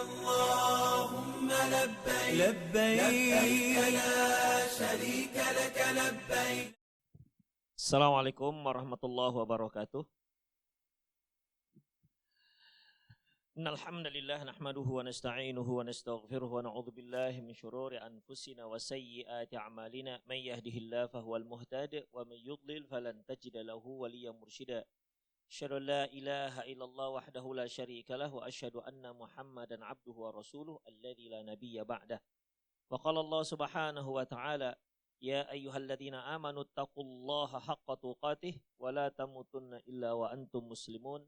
اللهم لبيك لبيك لا شريك لك لبيك. Assalamualaikum warahmatullahi wabarakatuh. Innal hamdalillah nahmaduhu wa nasta'inuhu wa nastaghfiruhu wa na'udzu billahi min shururi anfusina wa sayyiati a'malina. May yahdihillahu fahuwal muhtad wa may yudlil falan tajida lahu waliyyan mursyida. Asyhadu an la ilaha illallah wahdahu la syarika lah wa asyhadu anna Muhammadan abduhu wa rasuluh alladzi la nabiyya ba'dah. Wa qala Allah subhanahu wa ta'ala ya ayyuhalladzina amanu taqullaha haqqa tuqatih wa la tamutunna illa wa antum muslimun.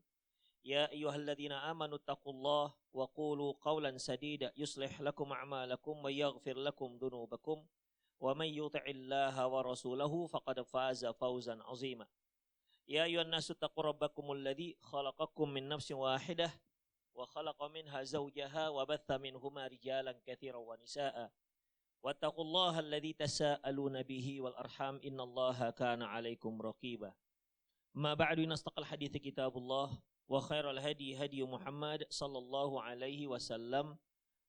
Ya ayyuhalladzina amanu taqullaha wa qulu qawlan sadida yuslih lakum a'malakum wa yaghfir lakum dhunubakum wa may yuti'illaha wa rasulahu faqad faza fawzan 'azima. Ya ayyuhan nasu taqu rabbakumul ladzi khalaqakum min nafsin wahidah wa khalaqa minha zawjaha wa batha minhuma rijalan katsiran wa nisaa'a. Wattaqullaha alladzi tasaaluna bihi wal arham innallaha kana 'alaikum raqiba. Ma ba'du nastaqal hadits kitabullah wa khairal hadi hadi Muhammad sallallahu alaihi wasallam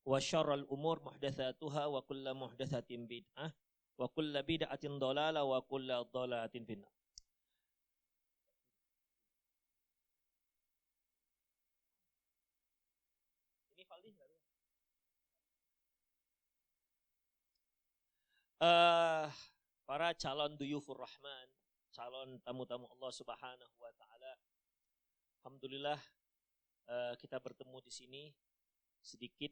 wa syarrul umur muhdatsatuha wa kullu muhdatsatin bid'ah wa kullu bid'atin dhalalah wa kullu dhalalatin finnar. Ini Faldi enggak? Para calon duyufur rahman, calon tamu-tamu Allah Subhanahu wa taala. Alhamdulillah kita bertemu di sini sedikit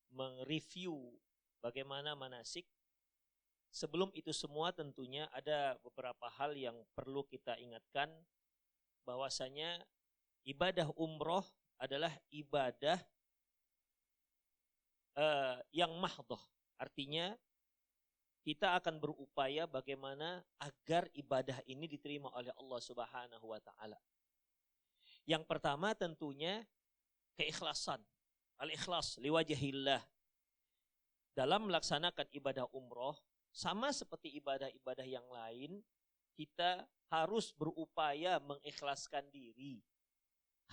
mereview bagaimana manasik. Sebelum itu semua tentunya ada beberapa hal yang perlu kita ingatkan, bahwasanya ibadah umroh adalah ibadah yang mahdhah. Artinya kita akan berupaya bagaimana agar ibadah ini diterima oleh Allah Subhanahu wa taala. Yang pertama tentunya keikhlasan. Al-ikhlas liwajhillah. Dalam melaksanakan ibadah umroh, sama seperti ibadah-ibadah yang lain, kita harus berupaya mengikhlaskan diri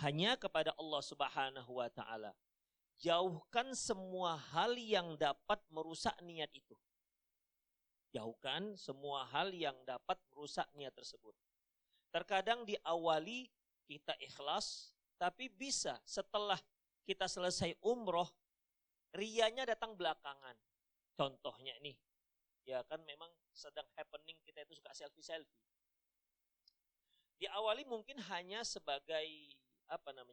hanya kepada Allah Subhanahu wa taala. Jauhkan semua hal yang dapat merusak niat itu. Jauhkan semua hal yang dapat merusak niat tersebut. Terkadang diawali kita ikhlas, tapi bisa setelah kita selesai umroh, riyanya datang belakangan. Contohnya nih, ya kan memang sedang happening kita itu suka selfie-selfie. Diawali mungkin hanya sebagai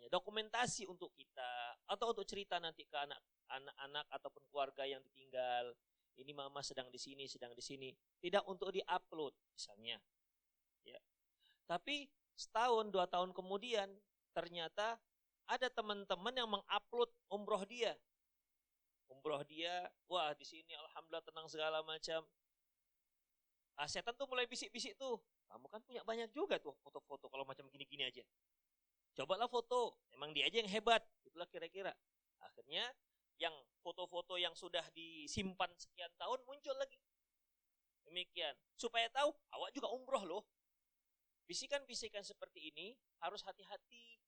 dokumentasi untuk kita, atau untuk cerita nanti ke anak-anak ataupun keluarga yang ditinggal. Ini mama sedang di sini, sedang di sini. Tidak untuk di-upload misalnya. Ya. Tapi setahun, 2 tahun kemudian ternyata ada teman-teman yang mengupload umroh dia. Umroh dia, wah di sini alhamdulillah tenang segala macam. Setan tuh mulai bisik-bisik tuh. Kamu kan punya banyak juga tuh foto-foto kalau macam gini-gini aja. Cobalah foto, emang dia aja yang hebat. Itulah kira-kira. Akhirnya yang foto-foto yang sudah disimpan sekian tahun muncul lagi. Demikian. Supaya tahu, awak juga umroh loh. Bisikan-bisikan seperti ini harus hati-hati.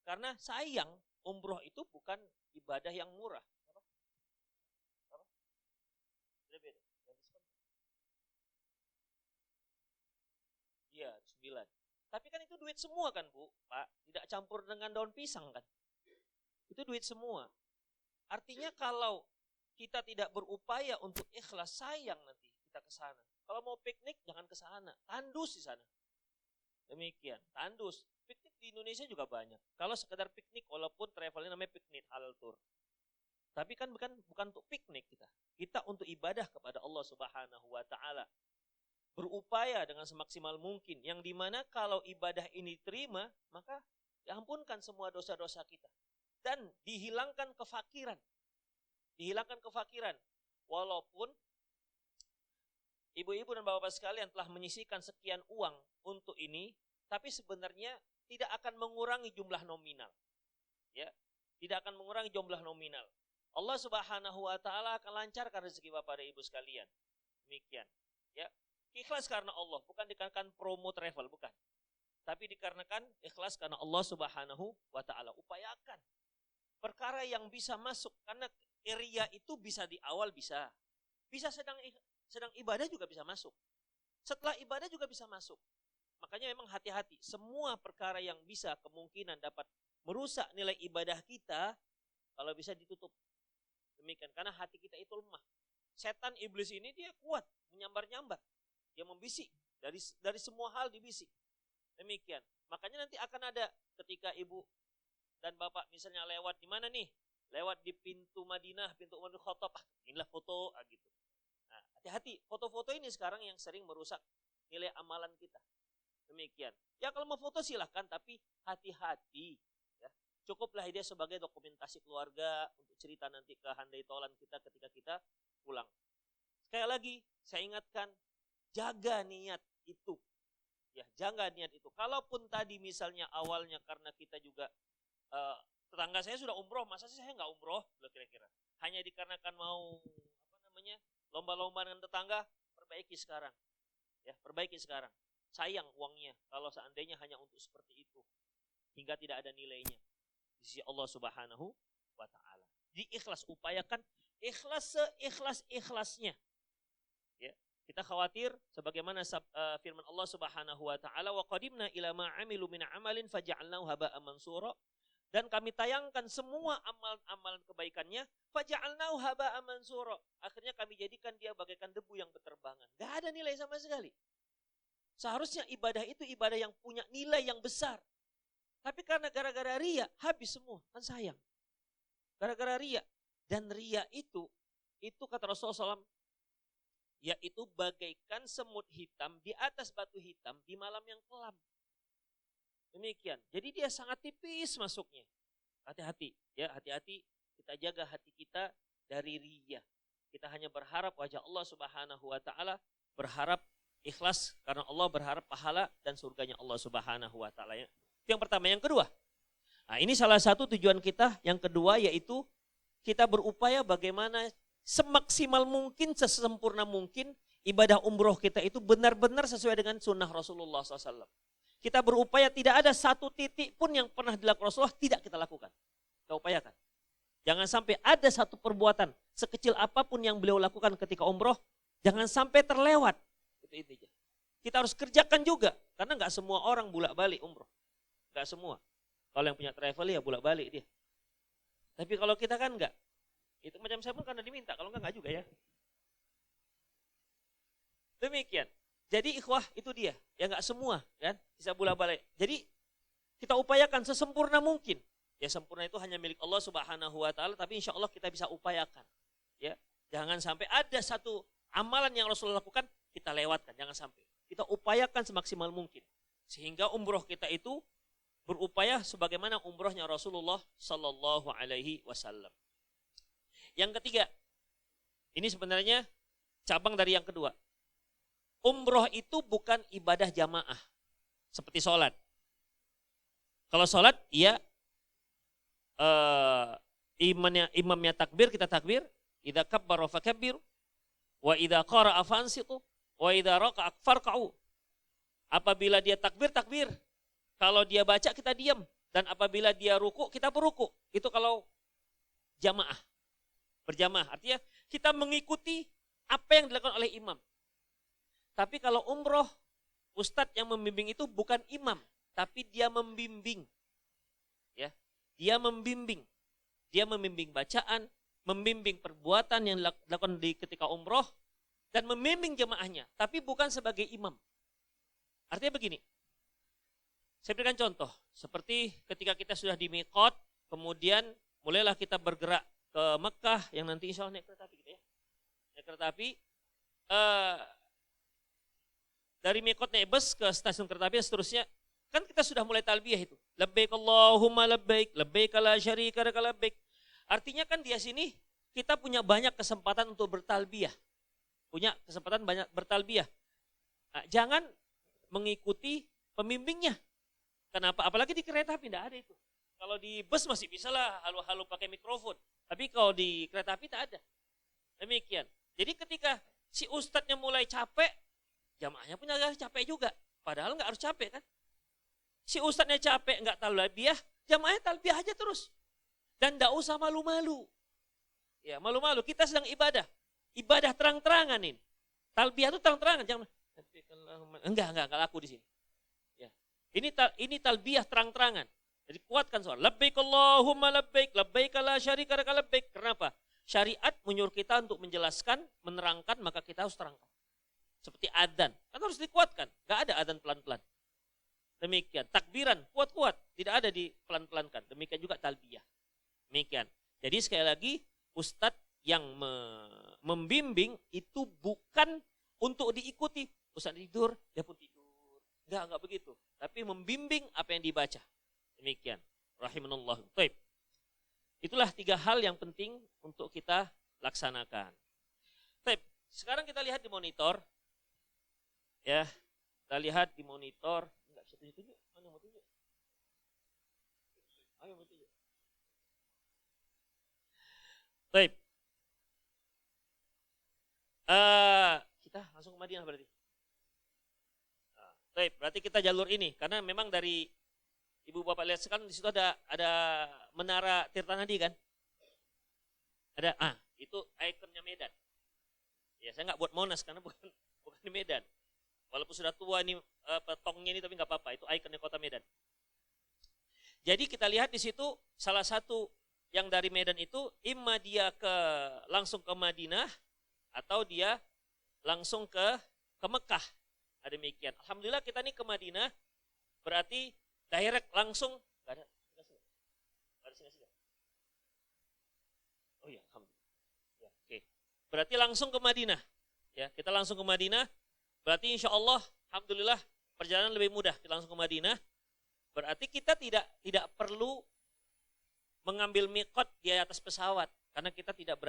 Karena sayang, umroh itu bukan ibadah yang murah. Apa? Beda-beda. Iya, 9. Tapi kan itu duit semua kan, Bu, Pak. Tidak campur dengan daun pisang kan. Itu duit semua. Artinya kalau kita tidak berupaya untuk ikhlas, sayang nanti kita ke sana. Kalau mau piknik jangan ke sana, tandus di sana. Demikian, tandus. Piknik di Indonesia juga banyak. Kalau sekedar piknik, walaupun travelnya namanya piknik halal tour. Tapi kan bukan untuk piknik kita. Kita untuk ibadah kepada Allah Subhanahu wa taala. Berupaya dengan semaksimal mungkin. Yang dimana kalau ibadah ini diterima, maka diampunkan semua dosa-dosa kita. Dan dihilangkan kefakiran. Dihilangkan kefakiran. Walaupun ibu-ibu dan bapak-bapak sekalian telah menyisihkan sekian uang untuk ini, tapi sebenarnya tidak akan mengurangi jumlah nominal. Ya, tidak akan mengurangi jumlah nominal. Allah Subhanahu wa taala akan lancarkan rezeki Bapak dan Ibu sekalian. Demikian. Ya. Ikhlas karena Allah, bukan dikarenakan promo travel, bukan. Tapi dikarenakan ikhlas karena Allah Subhanahu wa taala. Upayakan. perkara yang bisa masuk, karena ria itu bisa di awal bisa sedang ibadah juga bisa masuk, setelah ibadah juga bisa masuk. Makanya memang hati-hati, semua perkara yang bisa kemungkinan dapat merusak nilai ibadah kita, kalau bisa ditutup. Demikian, karena hati kita itu lemah. Setan iblis ini dia kuat, menyambar-nyambar, dia membisik, dari semua hal dibisik. Demikian, makanya nanti akan ada ketika ibu dan bapak misalnya lewat di mana nih? Lewat di pintu Madinah, pintu Umar bin Khattab, inilah foto gitu. Nah, hati-hati, foto-foto ini sekarang yang sering merusak nilai amalan kita. Demikian. Ya kalau mau foto silahkan, tapi hati-hati. Ya. Cukuplah dia sebagai dokumentasi keluarga untuk cerita nanti ke handai tolan kita ketika kita pulang. Sekali lagi, saya ingatkan, jaga niat itu. Ya, jaga niat itu. Kalaupun tadi misalnya awalnya karena kita juga tetangga saya sudah umroh, masa sih saya nggak umroh? Kira-kira. Hanya dikarenakan mau lomba-lomba dengan tetangga, perbaiki sekarang. Ya, perbaiki sekarang. Sayang uangnya kalau seandainya hanya untuk seperti itu, hingga tidak ada nilainya di sisi Allah Subhanahu wa Ta'ala. Jadi ikhlas, upayakan ikhlas seikhlas-ikhlasnya. Ya, kita khawatir sebagaimana firman Allah Subhanahu wa Ta'ala, wa qadimna ila ma 'amilu min 'amalin faja'alnahu haba'an mansura. Dan kami tayangkan semua amalan kebaikannya, faja'alnahu haba'an mansura. Akhirnya kami jadikan dia bagaikan debu yang berterbangan. Gak ada nilai sama sekali. Seharusnya ibadah itu ibadah yang punya nilai yang besar. Tapi karena gara-gara riya, habis semua. Kan sayang. Gara-gara riya. Dan riya itu kata Rasulullah SAW, yaitu bagaikan semut hitam di atas batu hitam di malam yang kelam. Demikian. Jadi dia sangat tipis masuknya. Hati-hati. Ya, hati-hati. Kita jaga hati kita dari riya. Kita hanya berharap wajah Allah Subhanahu wa Ta'ala, berharap ikhlas karena Allah, berharap pahala dan surganya Allah Subhanahu wa Ta'ala. Itu yang pertama. Yang kedua, nah ini salah satu tujuan kita. Yang kedua yaitu kita berupaya bagaimana semaksimal mungkin, sesempurna mungkin ibadah umroh kita itu benar-benar sesuai dengan sunnah Rasulullah SAW. Kita berupaya tidak ada satu titik pun yang pernah dilakukan Rasulullah tidak kita lakukan. Kita upayakan. Jangan sampai ada satu perbuatan sekecil apapun yang beliau lakukan ketika umroh, jangan sampai terlewat. Itu intinya. Kita harus kerjakan juga, karena nggak semua orang bolak-balik umroh. Nggak semua. Kalau yang punya travel ya bolak-balik dia. Tapi kalau kita kan nggak. Itu macam saya pun karena diminta, kalau nggak juga ya. Demikian. Jadi ikhwah itu dia, ya nggak semua kan bisa bolak-balik. Jadi kita upayakan sesempurna mungkin. Ya sempurna itu hanya milik Allah Subhanahu wa Ta'ala, tapi insya Allah kita bisa upayakan. Ya, jangan sampai ada satu amalan yang Rasulullah lakukan kita lewatkan, jangan sampai. Kita upayakan semaksimal mungkin sehingga umroh kita itu berupaya sebagaimana umrohnya Rasulullah Sallallahu Alaihi Wasallam. Yang ketiga, ini sebenarnya cabang dari yang kedua. Umroh itu bukan ibadah jamaah seperti sholat. Kalau sholat, ya imamnya takbir, kita takbir. Idza kabbara fakabbir, wa idza qara'a fansitu, wa idza raka'a farka'u. Apabila dia takbir, takbir. Kalau dia baca, kita diam. Dan apabila dia ruku, kita beruku. Itu kalau jamaah, berjamaah. Artinya kita mengikuti apa yang dilakukan oleh imam. Tapi kalau umroh, ustadz yang membimbing itu bukan imam, tapi dia membimbing. Ya, dia membimbing. Dia membimbing bacaan, membimbing perbuatan yang dilakukan ketika umroh, dan membimbing jemaahnya, tapi bukan sebagai imam. Artinya begini, saya berikan contoh, seperti ketika kita sudah di miqat, kemudian mulailah kita bergerak ke Mekah, yang nanti insya Allah naik kereta api gitu ya. Naik kereta api, dari miqat naik bus ke stasiun kereta api dan seterusnya, kan kita sudah mulai talbiyah itu. Labbaik Allahumma labbaik, labbaik la syarika laka labbaik. Artinya kan di sini kita punya banyak kesempatan untuk bertalbiyah. Punya kesempatan banyak bertalbiyah. Nah, jangan mengikuti pembimbingnya. Kenapa? Apalagi di kereta api tidak ada itu. Kalau di bus masih bisa lah halu-halu pakai mikrofon. Tapi kalau di kereta api tak ada. Demikian. Jadi ketika si ustadznya mulai capek, jamaahnya punya capek juga. Padahal nggak harus capek kan. Si ustadznya capek nggak talbiyah, jamaahnya talbiyah aja terus. Dan tidak usah malu-malu. Ya, malu-malu. Kita sedang ibadah. Ibadah terang-terangan ini. Talbiyah itu terang-terangan. Jangan, enggak laku di sini. Ya. Ini talbiyah terang-terangan. Jadi kuatkan suara. Labbaik Allahumma labbaik, labbaik la syarika laka labbaik. Kenapa? Syariat menyuruh kita untuk menjelaskan, menerangkan, maka kita harus terangkan. Seperti adzan, kan harus dikuatkan. Enggak ada adzan pelan-pelan. Demikian. Takbiran, kuat-kuat. Tidak ada di pelan-pelankan. Demikian juga talbiyah. Demikian. Jadi sekali lagi, Ustadz yang membimbing itu bukan untuk diikuti. Ustadz tidur, dia pun tidur. Enggak begitu. Tapi membimbing apa yang dibaca. Demikian. Rahimanallah. Baik. Itulah 3 hal yang penting untuk kita laksanakan. Baik. Sekarang kita lihat di monitor. Ya. Kita lihat di monitor. Enggak bisa tunjuk. Mana mau tunjuk? Ayo mau tunjuk. Baik. Kita langsung ke Madinah berarti. Baik, berarti kita jalur ini karena memang dari Ibu Bapak lihat sekarang di situ ada menara Tirta Nadi kan? Ada, itu ikonnya Medan. Ya, saya nggak buat Monas karena bukan di Medan. Walaupun sudah tua ini petongnya ini tapi nggak apa-apa, itu ikonnya kota Medan. Jadi kita lihat di situ salah satu yang dari Medan itu imma dia langsung ke Madinah atau dia langsung ke Mekah. Ada demikian. Alhamdulillah kita nih ke Madinah berarti direct langsung enggak ada singa. Oh iya, alhamdulillah. Ya, oke. Berarti langsung ke Madinah. Ya, kita langsung ke Madinah. Berarti insya Allah alhamdulillah perjalanan lebih mudah. Kita langsung ke Madinah. Berarti kita tidak perlu mengambil miqat di atas pesawat karena kita tidak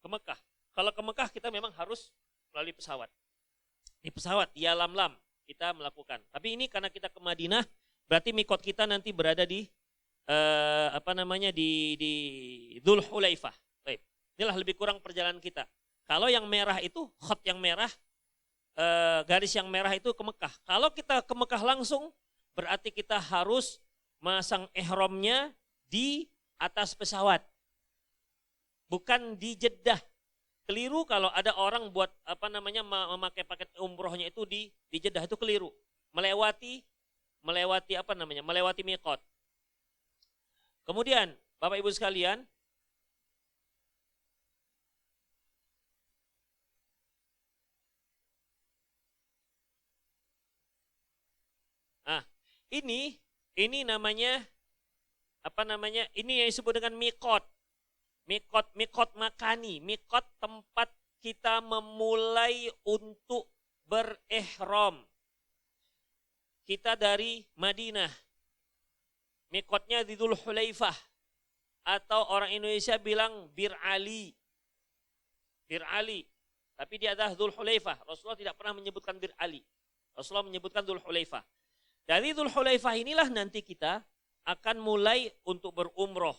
ke Mekah. Kalau ke Mekah kita memang harus melalui pesawat. Di pesawat di Yalamlam kita melakukan. Tapi ini karena kita ke Madinah berarti miqat kita nanti berada di di Dzul Hulaifah. Baik. Inilah lebih kurang perjalanan kita. Kalau yang merah itu khat yang merah garis yang merah itu ke Mekah. Kalau kita ke Mekah langsung berarti kita harus masang ihramnya di atas pesawat. Bukan di Jeddah. Keliru kalau ada orang buat memakai paket umrohnya itu di Jeddah, itu keliru. Melewati miqat. Kemudian Bapak Ibu sekalian, ini namanya ini yang disebut dengan miqat. Miqat makani, miqat tempat kita memulai untuk berihram. Kita dari Madinah. Miqatnya di Dzul Hulaifah atau orang Indonesia bilang Bir Ali. Tapi dia adalah Dzul Hulaifah. Rasulullah tidak pernah menyebutkan Bir Ali. Rasulullah menyebutkan Dzul Hulaifah. Dari Dzul Hulaifah inilah nanti kita akan mulai untuk berumroh.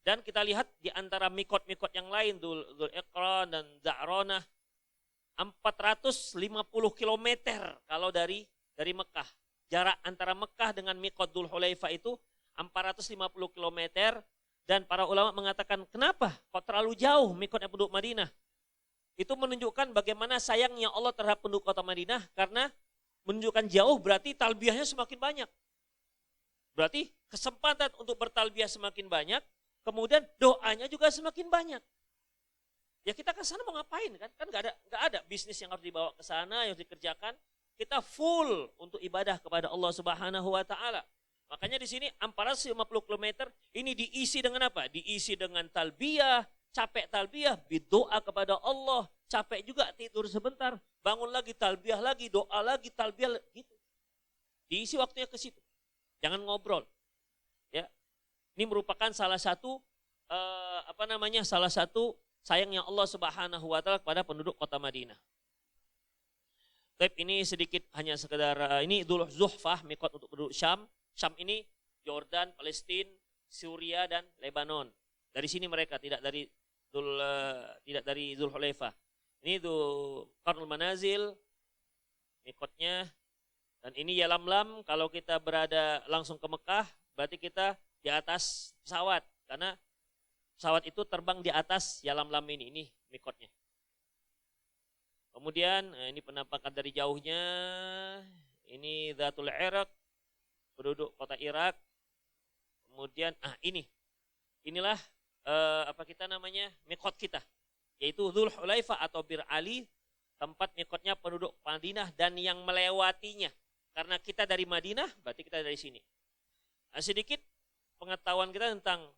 Dan kita lihat di antara mikot-mikot yang lain, Dzul Iqran dan Za'ronah, 450 km kalau dari Mekah. Jarak antara Mekah dengan mikot Dzul Hulaifah itu 450 km. Dan para ulama mengatakan, kenapa kok terlalu jauh mikotnya penduduk Madinah? Itu menunjukkan bagaimana sayangnya Allah terhadap penduduk kota Madinah, karena menunjukkan jauh berarti talbiyahnya semakin banyak. Berarti kesempatan untuk bertalbiyah semakin banyak, kemudian doanya juga semakin banyak. Ya kita ke sana mau ngapain kan? Kan nggak ada bisnis yang harus dibawa ke sana, yang harus dikerjakan. Kita full untuk ibadah kepada Allah Subhanahu wa taala. Makanya di sini 450 km ini diisi dengan apa? Diisi dengan talbiyah, capek talbiyah, berdoa kepada Allah, capek juga tidur sebentar, bangun lagi talbiyah lagi, doa lagi, talbiyah gitu. Diisi waktunya ke situ. Jangan ngobrol. Ya. Ini merupakan salah satu salah satu sayangnya Allah Subhanahu wa taala kepada penduduk kota Madinah. Tapi ini sedikit hanya sekedar ini Dzul Zuhfah, miqat untuk penduduk Syam. Syam ini Jordan, Palestina, Syria dan Lebanon. Dari sini mereka tidak dari Dzul Hulaifah. Ini Dzul Qarnul Manazil miqatnya, dan ini Yalamlam. Kalau kita berada langsung ke Mekah berarti kita di atas pesawat karena pesawat itu terbang di atas yalam-lam ini mikotnya. Kemudian ini penampakan dari jauhnya, ini Dhatul Iraq, penduduk kota Irak. Kemudian inilah apa kita namanya mikot kita, yaitu Dzul Hulaifah atau Bir Ali, tempat mikotnya penduduk Madinah dan yang melewatinya. Karena kita dari Madinah, berarti kita dari sini. Nah, sedikit pengetahuan kita tentang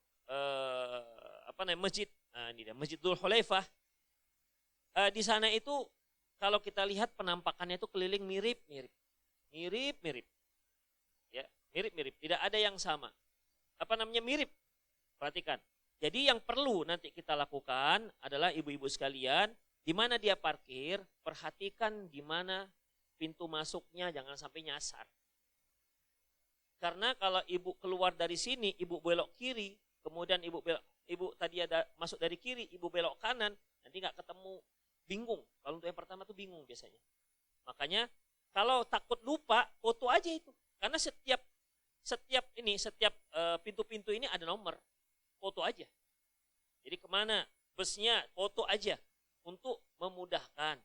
masjid. Nah, ini dia Masjid Dzul Hulaifah. Di sana itu kalau kita lihat penampakannya itu keliling mirip-mirip. Ya, mirip-mirip, tidak ada yang sama. Apa namanya mirip? Perhatikan. Jadi yang perlu nanti kita lakukan adalah ibu-ibu sekalian, di mana dia parkir, perhatikan di mana pintu masuknya, jangan sampai nyasar. Karena kalau ibu keluar dari sini, ibu belok kiri, kemudian ibu tadi ada masuk dari kiri, ibu belok kanan, nanti nggak ketemu, bingung. Kalau untuk yang pertama tuh bingung biasanya. Makanya kalau takut lupa, foto aja itu. Karena setiap pintu-pintu ini ada nomor, foto aja. Jadi kemana busnya, foto aja untuk memudahkan.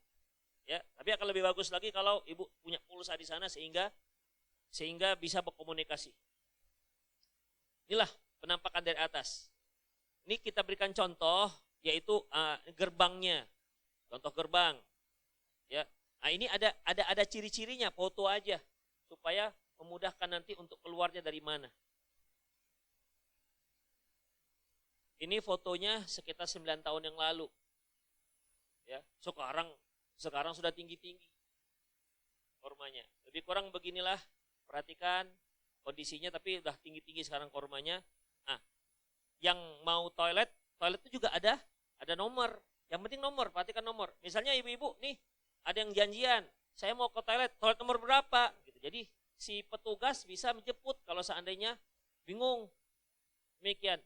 Ya, tapi akan lebih bagus lagi kalau ibu punya pulsa di sana sehingga bisa berkomunikasi. Inilah penampakan dari atas. Ini kita berikan contoh, yaitu gerbangnya. Contoh gerbang. Ya. Nah, ini ada ciri-cirinya, foto aja supaya memudahkan nanti untuk keluarnya dari mana. Ini fotonya sekitar 9 tahun yang lalu. Ya, sekarang sudah tinggi-tinggi kormanya. Lebih kurang beginilah, perhatikan kondisinya, tapi udah tinggi-tinggi sekarang kormanya. Nah, yang mau toilet itu juga ada nomor. Yang penting nomor, perhatikan nomor. Misalnya ibu-ibu nih, ada yang janjian, saya mau ke toilet nomor berapa? Gitu. Jadi si petugas bisa menjemput kalau seandainya bingung. Demikian.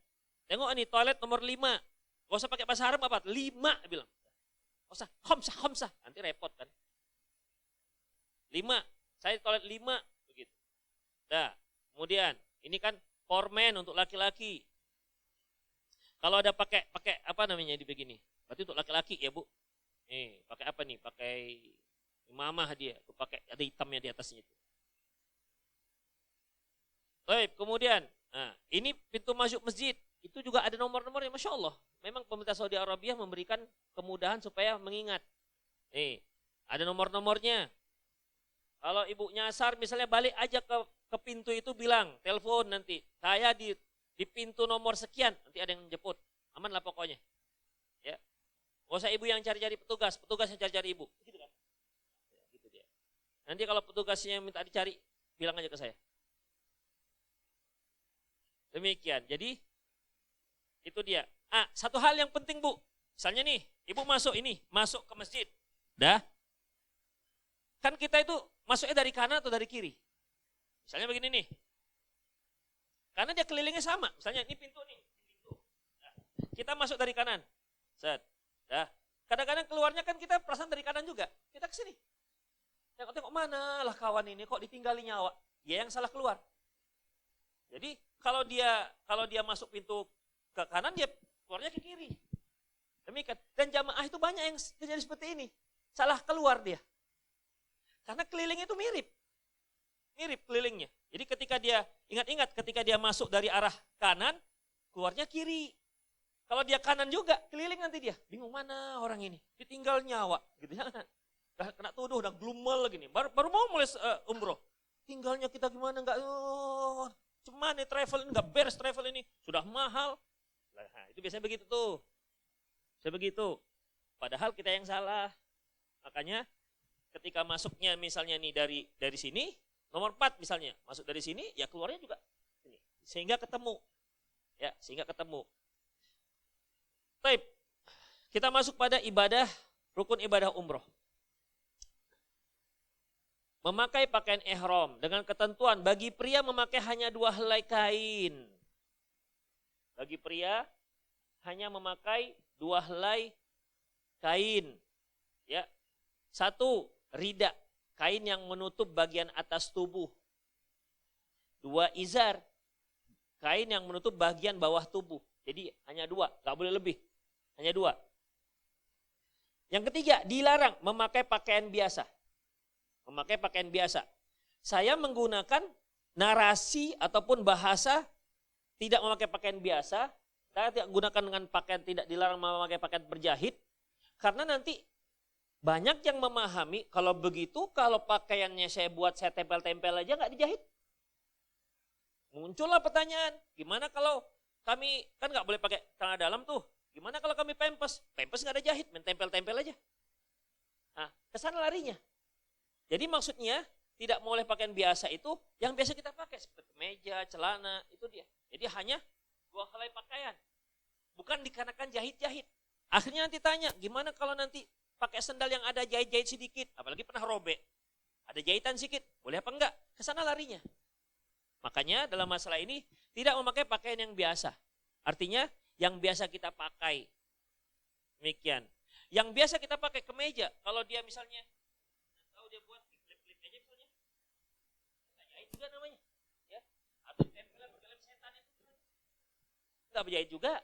Tengok nih toilet nomor 5. Gak usah pakai bahasa Arab apa, 5 bilang. Gak usah, khamsah, nanti repot kan. 5, saya toilet 5 begitu. Nah, kemudian ini kan kormen untuk laki-laki. Kalau ada pakai apa namanya di begini? Berarti untuk laki-laki ya, Bu. Nih, pakai apa nih? Pakai imamah dia, pakai ada hitamnya di atasnya itu. Baik, kemudian, nah, ini pintu masuk masjid. Itu juga ada nomor-nomornya, Masya Allah. Memang pemerintah Saudi Arabia memberikan kemudahan supaya mengingat. Nih, ada nomor-nomornya. Kalau ibu nyasar misalnya balik aja ke pintu itu bilang, telepon nanti, saya di pintu nomor sekian, nanti ada yang jemput. Aman lah pokoknya. Ya. Gak usah ibu yang cari-cari petugas yang cari-cari ibu. Gitu kan? Ya, gitu dia. Nanti kalau petugasnya minta dicari, bilang aja ke saya. Demikian. Jadi itu dia. Satu hal yang penting, Bu. Misalnya nih, ibu masuk ke masjid. Dah. Kan kita itu masuknya dari kanan atau dari kiri? Misalnya begini nih. Karena dia kelilingnya sama. Misalnya ini pintu nih. Nah, kita masuk dari kanan. Set. Dah. Kadang-kadang keluarnya kan kita perasaan dari kanan juga. Kita ke sini. Tengok-tengok mana lah kawan ini kok ditinggali nyawa. Dia yang salah keluar. Jadi kalau dia masuk pintu ke kanan, dia keluarnya ke kiri. Demikian. Dan jamaah itu banyak yang terjadi seperti ini. Salah keluar dia. Karena kelilingnya itu mirip. Mirip kelilingnya. Jadi ketika dia, ingat-ingat ketika dia masuk dari arah kanan, keluarnya kiri. Kalau dia kanan juga, keliling nanti dia. Bingung mana orang ini. Ditinggal nyawa. Gitu. Jangan. Kena tuduh, udah glumel gini. Baru mau mulai umroh. Tinggalnya kita gimana, enggak, cuman nih travel, enggak beres travel ini. Sudah mahal. Nah, itu biasanya begitu tuh. Saya begitu. Padahal kita yang salah. Makanya ketika masuknya misalnya nih dari sini, nomor 4 misalnya, masuk dari sini, ya keluarnya juga sini. Sehingga ketemu. Ya, sehingga ketemu. Baik. Kita masuk pada ibadah, rukun ibadah umroh. Memakai pakaian ihram dengan ketentuan bagi pria memakai hanya 2 helai kain. Bagi pria hanya memakai 2 helai kain. Ya. 1, rida, kain yang menutup bagian atas tubuh. 2, izar, kain yang menutup bagian bawah tubuh. Jadi hanya 2, nggak boleh lebih. Hanya 2. Yang ketiga, dilarang memakai pakaian biasa. Memakai pakaian biasa. Saya menggunakan narasi ataupun bahasa tidak memakai pakaian biasa. Saya tidak gunakan dengan pakaian, tidak dilarang memakai pakaian berjahit. Karena nanti banyak yang memahami kalau begitu, kalau pakaiannya saya buat, saya tempel-tempel aja nggak dijahit. Muncullah pertanyaan, gimana kalau kami, kan nggak boleh pakai celana dalam tuh. Gimana kalau kami pempes? Pempes nggak ada jahit, main tempel-tempel aja. Nah, kesana larinya. Jadi maksudnya tidak boleh pakaian biasa itu yang biasa kita pakai seperti meja, celana, itu dia. Jadi hanya 2 helai pakaian. Bukan dikarenakan jahit-jahit. Akhirnya nanti tanya, gimana kalau nanti pakai sendal yang ada jahit-jahit sedikit, apalagi pernah robek. Ada jahitan sedikit, boleh apa enggak? Kesana larinya. Makanya dalam masalah ini tidak memakai pakaian yang biasa. Artinya yang biasa kita pakai. Demikian. Yang biasa kita pakai kemeja, kalau dia misalnya, tahu dia buat klip-klip aja misalnya, nggak jahit juga namanya. Ya. Atau tempelan pakai lem setan itu. Nggak berjahit juga.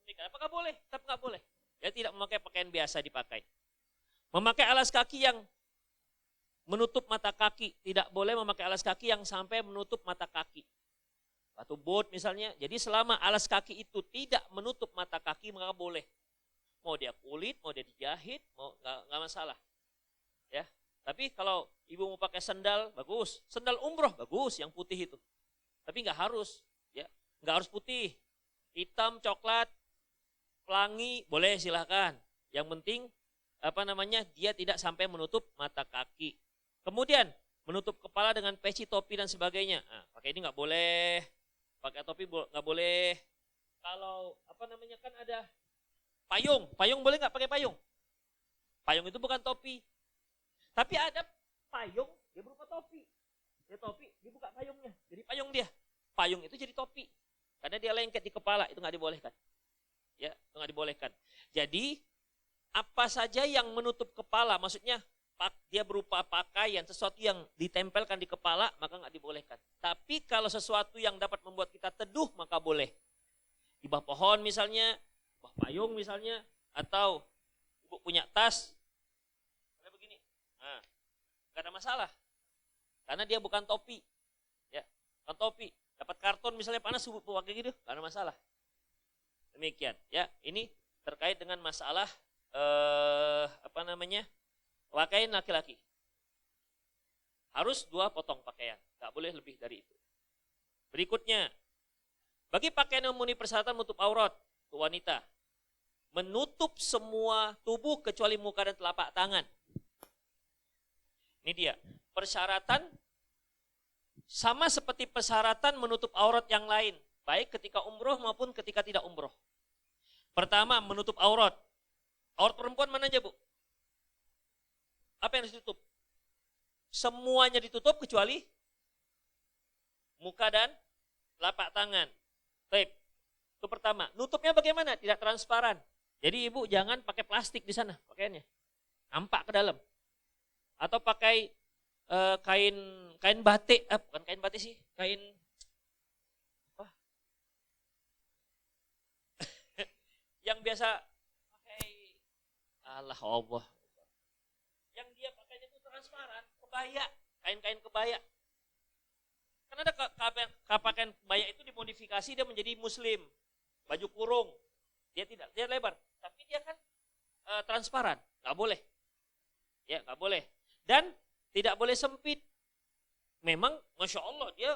Demikian. Apakah boleh? Tetap nggak boleh. Ya, tidak memakai pakaian biasa dipakai. Memakai alas kaki yang menutup mata kaki. Tidak boleh memakai alas kaki yang sampai menutup mata kaki. Atau boot misalnya. Jadi selama alas kaki itu tidak menutup mata kaki, maka boleh. Mau dia kulit, mau dia dijahit, mau nggak masalah. Ya. Tapi kalau ibu mau pakai sandal, bagus. Sandal umroh, bagus yang putih itu. Tapi nggak harus. Ya. Nggak harus putih. Hitam, coklat, pelangi, boleh silahkan. Yang penting dia tidak sampai menutup mata kaki. Kemudian menutup kepala dengan peci, topi dan sebagainya. Nah, pakai ini nggak boleh. Pakai topi nggak boleh. Kalau kan ada payung. Payung boleh nggak pakai payung? Payung itu bukan topi. Tapi ada payung dia berupa topi. Dia topi, dia buka payungnya. Jadi payung dia. Payung itu jadi topi. Karena dia lengket di kepala, itu nggak dibolehkan. Ya, itu nggak dibolehkan. Jadi apa saja yang menutup kepala, maksudnya dia berupa pakaian, sesuatu yang ditempelkan di kepala, maka nggak dibolehkan. Tapi kalau sesuatu yang dapat membuat kita teduh, maka boleh. Di bawah pohon misalnya, bawah payung misalnya, atau ibu punya tas, kayak begini, nah, nggak ada masalah. Karena dia bukan topi, ya, bukan topi. Dapat karton misalnya panas, ibu pakai gitu, nggak ada masalah. Demikian, ya, ini terkait dengan masalah pakaian laki-laki. Harus 2 potong pakaian, nggak boleh lebih dari itu. Berikutnya, bagi pakaian yang memenuhi persyaratan menutup aurat untuk wanita, menutup semua tubuh kecuali muka dan telapak tangan. Ini dia, persyaratan sama seperti persyaratan menutup aurat yang lain, baik ketika umroh maupun ketika tidak umroh. Pertama, menutup aurat. Aurat perempuan mana aja, Bu? Apa yang harus ditutup? Semuanya ditutup kecuali muka dan telapak tangan. Baik. Itu pertama. Nutupnya bagaimana? Tidak transparan. Jadi ibu jangan pakai plastik di sana pakaiannya. Nampak ke dalam. Atau pakai kain batik, bukan kain batik sih, kain apa? Yang biasa pakai Allah. Yang dia pakainya itu transparan, kebaya, kain-kain kebaya. Karena ada pakaian kebaya itu dimodifikasi dia menjadi muslim, baju kurung. Dia lebar, tapi dia kan transparan, nggak boleh. Ya, nggak boleh. Dan tidak boleh sempit. Memang Masya Allah dia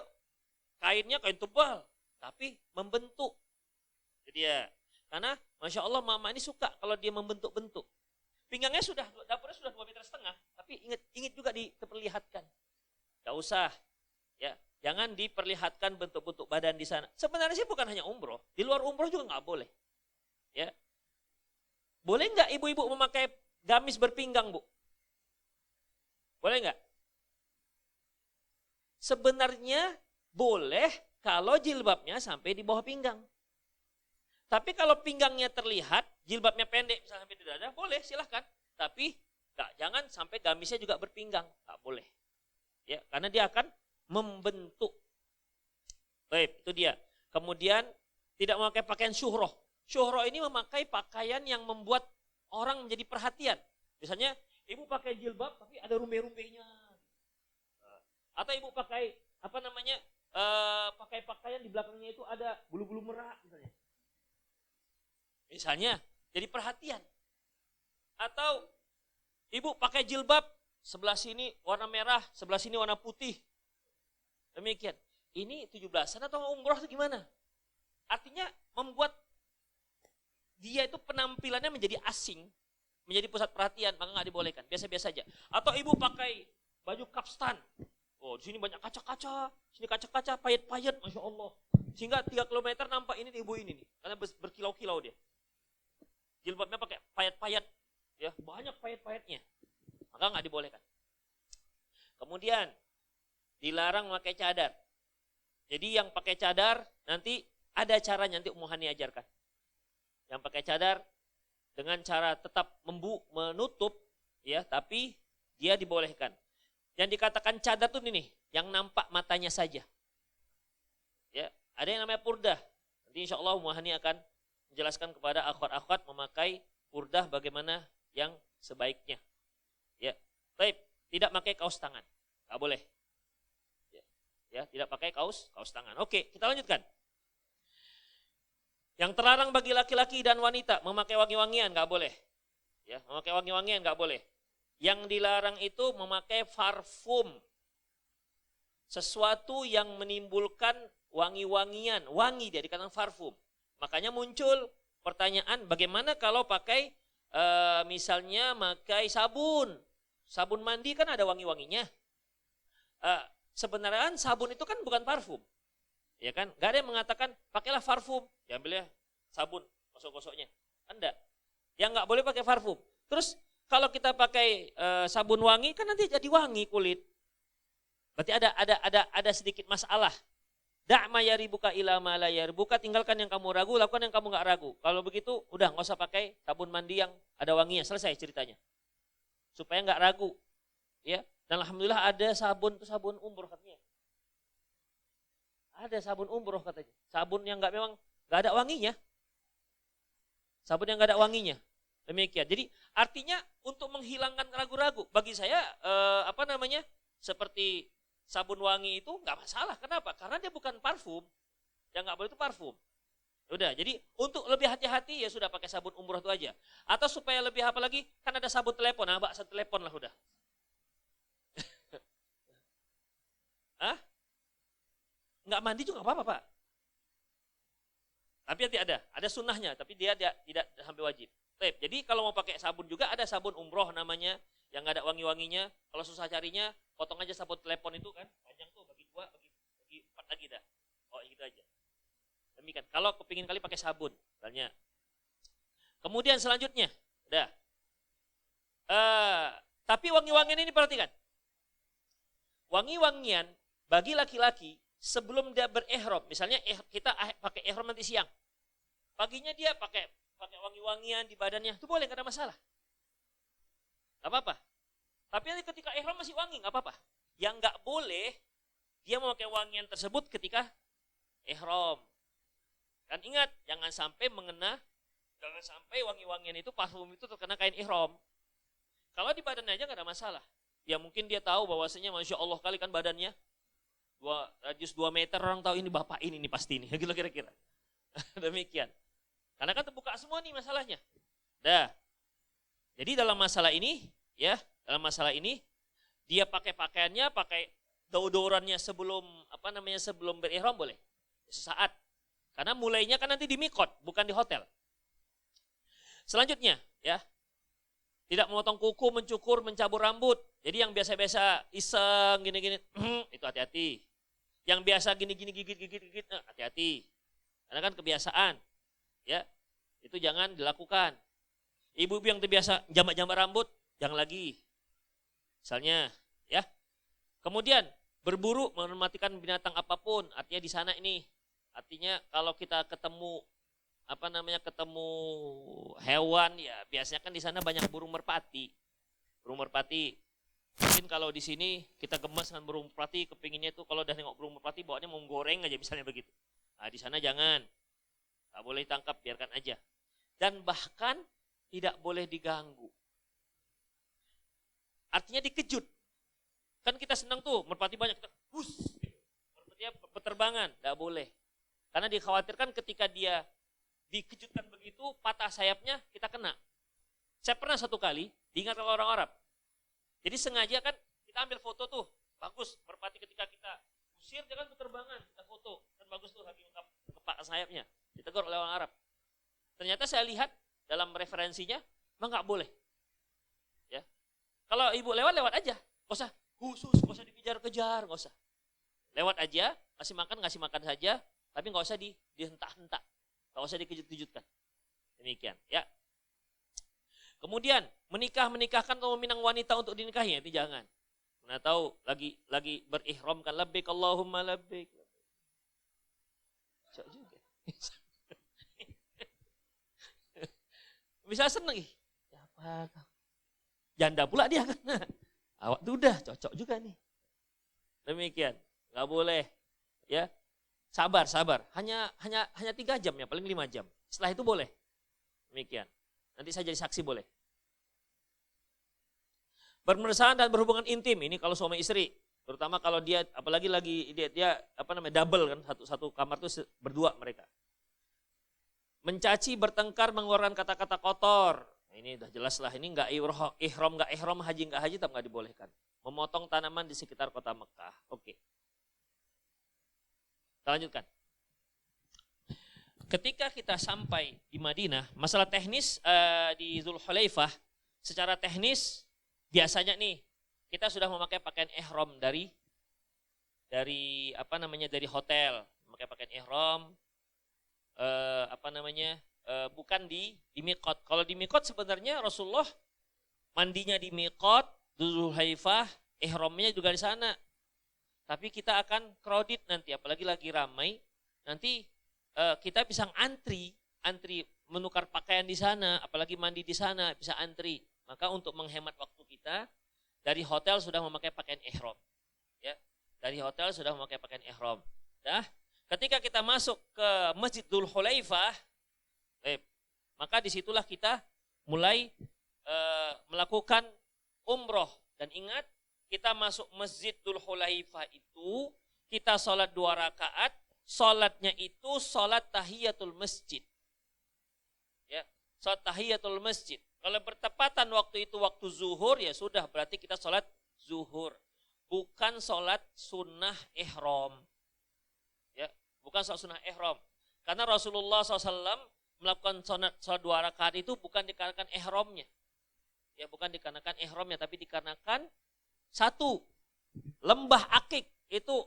kainnya kain tebal, tapi membentuk. Jadi ya, karena Masya Allah mama ini suka kalau dia membentuk-bentuk. Pinggangnya dapurnya sudah 2,5 meter, tapi ingat juga diperlihatkan. Gak usah, ya, jangan diperlihatkan bentuk-bentuk badan di sana. Sebenarnya sih bukan hanya umroh, di luar umroh juga nggak boleh. Ya, boleh nggak ibu-ibu memakai gamis berpinggang, Bu? Boleh nggak? Sebenarnya boleh kalau jilbabnya sampai di bawah pinggang. Tapi kalau pinggangnya terlihat, jilbabnya pendek misalnya sampai di dada, boleh silahkan. Tapi jangan sampai gamisnya juga berpinggang, nggak boleh. Ya, karena dia akan membentuk. Baik, itu dia. Kemudian tidak memakai pakaian syuhroh. Syuhroh ini memakai pakaian yang membuat orang menjadi perhatian. Misalnya ibu pakai jilbab tapi ada rumbe-rumbenya. Atau ibu pakai pakai pakaian di belakangnya itu ada bulu-bulu merah misalnya. Misalnya jadi perhatian. Atau ibu pakai jilbab sebelah sini warna merah, sebelah sini warna putih. Demikian. Ini 17-an atau umroh atau gimana? Artinya membuat dia itu penampilannya menjadi asing, menjadi pusat perhatian, maka nggak dibolehkan. Biasa-biasa aja. Atau ibu pakai baju kapstan. Oh, di sini banyak kaca-kaca, sini kaca-kaca, payet-payet, masya Allah. Sehingga 3 kilometer nampak ini ibu ini nih, karena berkilau-kilau dia. Jilbabnya pakai payet-payet, ya banyak payet-payetnya, maka nggak dibolehkan. Kemudian dilarang memakai cadar. Jadi yang pakai cadar nanti ada caranya, nanti Ummu Hani ajarkan. Yang pakai cadar dengan cara tetap menutup, ya, tapi dia dibolehkan. Yang dikatakan cadar tuh ini nih, yang nampak matanya saja. Ya, ada yang namanya purdah. Nanti insya Allah Ummu Hani akan menjelaskan kepada akhwat-akhwat memakai purdah bagaimana yang sebaiknya. Ya, baik, tidak pakai kaos tangan, nggak boleh. Ya, tidak pakai kaos tangan. Oke, kita lanjutkan. Yang terlarang bagi laki-laki dan wanita memakai wangi-wangian nggak boleh. Ya, memakai wangi-wangian nggak boleh. Yang dilarang itu memakai parfum. Sesuatu yang menimbulkan wangi-wangian, wangi dia dikatakan parfum. Makanya muncul pertanyaan, bagaimana kalau pakai misalnya pakai sabun. Sabun mandi kan ada wangi-wanginya. Sebenarnya sabun itu kan bukan parfum. Ya kan? Gak ada yang mengatakan pakailah parfum. Diambilnya sabun, gosok-gosoknya. Enggak. Yang nggak boleh pakai parfum. Terus kalau kita pakai sabun wangi kan nanti jadi wangi kulit. Berarti ada sedikit masalah. Da'ma yaribuka ila ma la yaribuka, tinggalkan yang kamu ragu, lakukan yang kamu nggak ragu. Kalau begitu udah nggak usah pakai sabun mandi yang ada wanginya, selesai ceritanya. Supaya nggak ragu. Ya. Dan alhamdulillah ada sabun umroh katanya. Ada sabun umroh katanya. Sabun yang memang nggak ada wanginya. Sabun yang nggak ada wanginya. Demikian. Jadi artinya untuk menghilangkan ragu-ragu. Bagi saya seperti sabun wangi itu nggak masalah. Kenapa? Karena dia bukan parfum. Yang nggak boleh itu parfum. Udah. Jadi untuk lebih hati-hati ya sudah pakai sabun umroh itu aja. Atau supaya lebih apa lagi? Kan ada sabun telepon. Nah, sabun telepon lah udah. Hah? Nggak mandi juga nggak apa-apa, Pak. Tapi nanti ada sunnahnya, tapi dia tidak sampai wajib. Jadi kalau mau pakai sabun juga ada sabun umroh namanya, yang nggak ada wangi-wanginya. Kalau susah carinya, potong aja sabun telepon itu kan, panjang tuh, bagi 2, bagi 4 lagi dah. Oh gitu aja. Demikian. Kalau kepingin kali pakai sabun, misalnya. Kemudian selanjutnya, udah. Tapi wangi-wangian ini perhatikan. Wangi-wangian bagi laki-laki sebelum dia berihram, misalnya kita pakai ihram nanti siang, paginya dia pakai wangi-wangian di badannya, itu boleh, nggak ada masalah, nggak apa-apa. Tapi nanti ketika ihram masih wangi, nggak apa-apa. Yang nggak boleh dia memakai wangian tersebut ketika ihram. Dan ingat, jangan sampai wangi-wangian itu parfum itu terkena kain ihram. Kalau di badannya aja nggak ada masalah. Ya mungkin dia tahu bahwasanya masya Allah kali kan badannya. Radius 2 meter, orang tahu ini bapak ini pasti ini, gitu kira-kira. Demikian. Karena kan terbuka semua nih masalahnya. Dah. Jadi dalam masalah ini, dia pakai pakaiannya, pakai deodorannya sebelum berihram boleh. Sesaat. Karena mulainya kan nanti di mikot, bukan di hotel. Selanjutnya, ya. Tidak memotong kuku, mencukur, mencabur rambut. Jadi yang biasa-biasa iseng gini-gini, itu hati-hati. Yang biasa gini-gini gigit, hati-hati. Karena kan kebiasaan. Ya. Itu jangan dilakukan. Ibu-ibu yang terbiasa jambak-jambak rambut, jangan lagi. Misalnya, ya. Kemudian berburu mematikan binatang apapun, artinya di sana ini. Artinya kalau kita ketemu hewan, ya biasanya kan di sana banyak burung merpati. Burung merpati. Mungkin kalau di sini kita gemes dengan burung merpati, kepinginnya itu kalau udah nengok burung merpati bawaannya mau goreng aja misalnya begitu. Nah, di sana jangan. Tak boleh ditangkap, biarkan aja. Dan bahkan tidak boleh diganggu. Artinya dikejut. Kan kita senang tuh, merpati banyak, kita merpatinya berterbangan, tidak boleh. Karena dikhawatirkan ketika dia dikejutkan begitu, patah sayapnya, kita kena. Saya pernah satu kali, diingatkan orang Arab. Jadi sengaja kan kita ambil foto tuh, bagus, merpati ketika kita usir, dia kan berterbangan, kita foto. Kan bagus tuh, lagi kepak sayapnya, ditegur oleh orang Arab. Ternyata saya lihat dalam referensinya, memang nggak boleh. Ya, kalau ibu lewat aja, nggak usah khusus, nggak usah dikejar-kejar, nggak usah. Lewat aja, ngasih makan saja, tapi nggak usah dihentak-hentak, nggak usah dikejut-kejutkan. Demikian, ya. Kemudian menikahkan atau meminang wanita untuk dinikahinya itu jangan. Mana tahu lagi berihram kan labbaik Allahumma labbaik. Cok juga. Bisa seneng ih. Apa? Janda pula dia kan. Awak tuh udah cocok juga nih. Demikian, nggak boleh. Ya, sabar. Hanya 3 jam ya, paling 5 jam. Setelah itu boleh. Demikian. Nanti saya jadi saksi boleh. Bermesraan dan berhubungan intim ini kalau suami istri, terutama kalau dia apalagi lagi dia double kan, satu kamar tuh berdua mereka. Mencaci, bertengkar, mengeluarkan kata-kata kotor. Nah, ini udah jelas lah, ini enggak ihram, haji tetap enggak dibolehkan. Memotong tanaman di sekitar kota Mekah. Oke. Kita lanjutkan. Ketika kita sampai di Madinah, masalah teknis di Dzulhulaifah, secara teknis biasanya nih kita sudah memakai pakaian ihram dari hotel, memakai pakaian ihram, bukan di miqat. Kalau di miqat sebenarnya Rasulullah mandinya di miqat, Dzulhulaifah, ihramnya juga di sana. Tapi kita akan crowded nanti, apalagi lagi ramai, nanti kita bisa antri menukar pakaian di sana, apalagi mandi di sana bisa antri. Maka untuk menghemat waktu kita, dari hotel sudah memakai pakaian ihram. Ya, dari hotel sudah memakai pakaian ihram. Dah, ketika kita masuk ke Masjid Dzulhulaifah, maka disitulah kita mulai melakukan umroh. Dan ingat, kita masuk Masjid Dzulhulaifah itu kita sholat 2 rakaat. Sholatnya itu sholat tahiyatul masjid. Ya, sholat tahiyatul masjid. Kalau bertepatan waktu itu waktu zuhur, ya sudah berarti kita sholat zuhur. Bukan sholat sunnah ihram. Ya, bukan sholat sunnah ihram. Karena Rasulullah SAW melakukan sholat 2 rakaat itu bukan dikarenakan ihramnya. Ya, bukan dikarenakan ihramnya, tapi dikarenakan satu, lembah Akik itu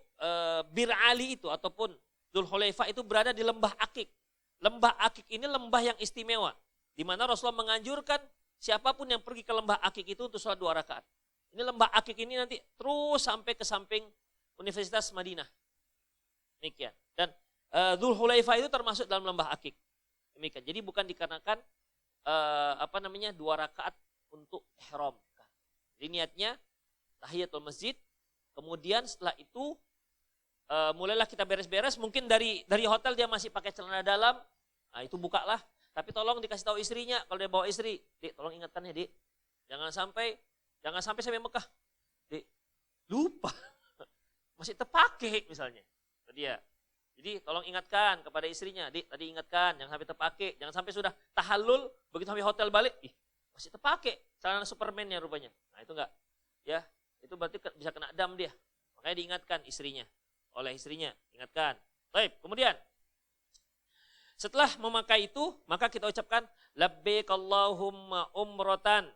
Bir Ali itu ataupun Dzulhulaifah itu berada di lembah Akik. Lembah Akik ini lembah yang istimewa, di mana Rasulullah menganjurkan siapapun yang pergi ke lembah Akik itu untuk sholat 2 rakaat. Ini lembah Akik ini nanti terus sampai ke samping Universitas Madinah. Demikian. Dan Dzulhulaifah itu termasuk dalam lembah Akik. Demikian. Jadi bukan dikarenakan 2 rakaat untuk ihram. Jadi niatnya tahiyatul masjid. Kemudian setelah itu mulailah kita beres-beres, mungkin dari hotel dia masih pakai celana dalam, nah itu bukalah, tapi tolong dikasih tahu istrinya, kalau dia bawa istri, Dik tolong ingatkan ya Dik, jangan sampai sampai Mekah, Dik lupa, masih terpakai misalnya, dia, jadi tolong ingatkan kepada istrinya, Dik tadi ingatkan, jangan sampai terpakai, jangan sampai sudah tahallul, begitu sampai hotel balik, masih terpakai, celana Superman-nya rupanya, nah itu enggak, ya itu berarti bisa kena dam dia, makanya diingatkan oleh istrinya, ingatkan. Baik, kemudian setelah memakai itu, maka kita ucapkan labbaik Allahumma umratan.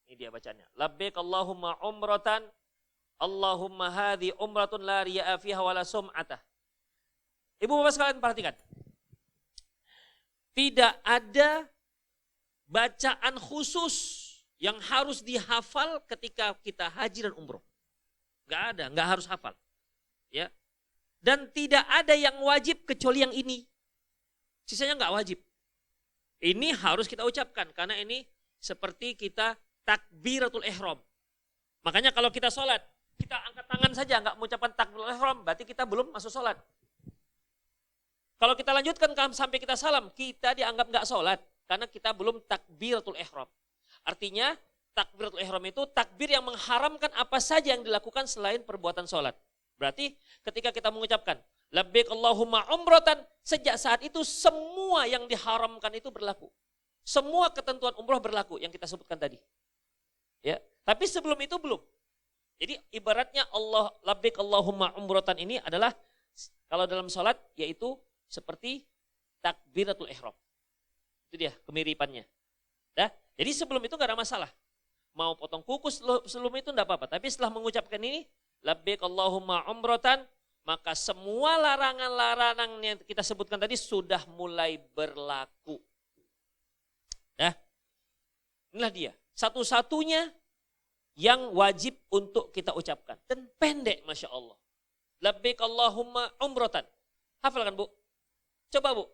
Ini dia bacanya. Labbaik Allahumma umratan. Allahumma hadhi umratun la riya'a fiha wala sum'atah. Ibu bapak sekalian perhatikan. Tidak ada bacaan khusus yang harus dihafal ketika kita haji dan umroh. Enggak harus hafal. Ya. Dan tidak ada yang wajib kecuali yang ini. Sisanya enggak wajib. Ini harus kita ucapkan karena ini seperti kita takbiratul ihram. Makanya kalau kita sholat, kita angkat tangan saja, nggak mengucapkan takbiratul ihram, berarti kita belum masuk sholat. Kalau kita lanjutkan sampai kita salam, kita dianggap nggak sholat, karena kita belum takbiratul ihram. Artinya, takbiratul ihram itu takbir yang mengharamkan apa saja yang dilakukan selain perbuatan sholat. Berarti ketika kita mengucapkan, labbaik Allahumma umratan, sejak saat itu semua yang diharamkan itu berlaku. Semua ketentuan umroh berlaku yang kita sebutkan tadi. Ya, tapi sebelum itu belum. Jadi ibaratnya labbaik Allahumma umratan ini adalah kalau dalam sholat yaitu seperti takbiratul ihram. Itu dia kemiripannya. Dah, jadi sebelum itu gak ada masalah. Mau potong kuku sebelum itu enggak apa-apa. Tapi setelah mengucapkan ini, labbaik Allahumma umratan, maka semua larangan-larangan yang kita sebutkan tadi sudah mulai berlaku. Nah, inilah dia. Satu-satunya yang wajib untuk kita ucapkan. Dan pendek, Masya Allah. Labbaik Allahumma umratan. Hafalkan, Bu? Coba, Bu.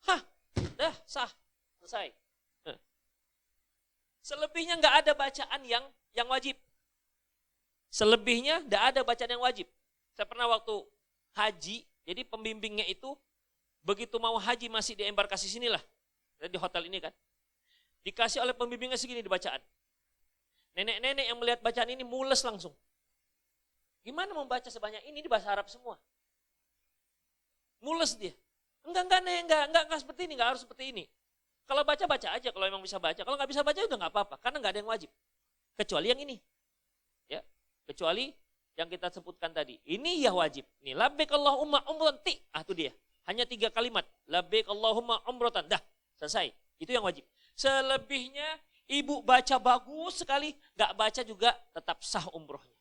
Hah, dah sah. Selesai. Selebihnya nggak ada bacaan yang wajib. Selebihnya nggak ada bacaan yang wajib. Saya pernah waktu haji, jadi pembimbingnya itu begitu mau haji masih di embarkasi sinilah, di hotel ini kan. Dikasih oleh pembimbingnya segini di bacaan. Nenek-nenek yang melihat bacaan ini mules langsung. Gimana membaca sebanyak ini di bahasa Arab semua? Mules dia. Enggak seperti ini, enggak harus seperti ini. Kalau baca aja, kalau emang bisa baca. Kalau nggak bisa baca udah nggak apa-apa, karena nggak ada yang wajib. Kecuali yang ini. Ya, kecuali yang kita sebutkan tadi. Ini ya wajib. Nih, labbaik Allahumma umratan. Itu dia. Hanya 3 kalimat. Labbaik Allahumma umratan. Dah, selesai. Itu yang wajib. Selebihnya ibu baca bagus sekali, nggak baca juga tetap sah umrohnya.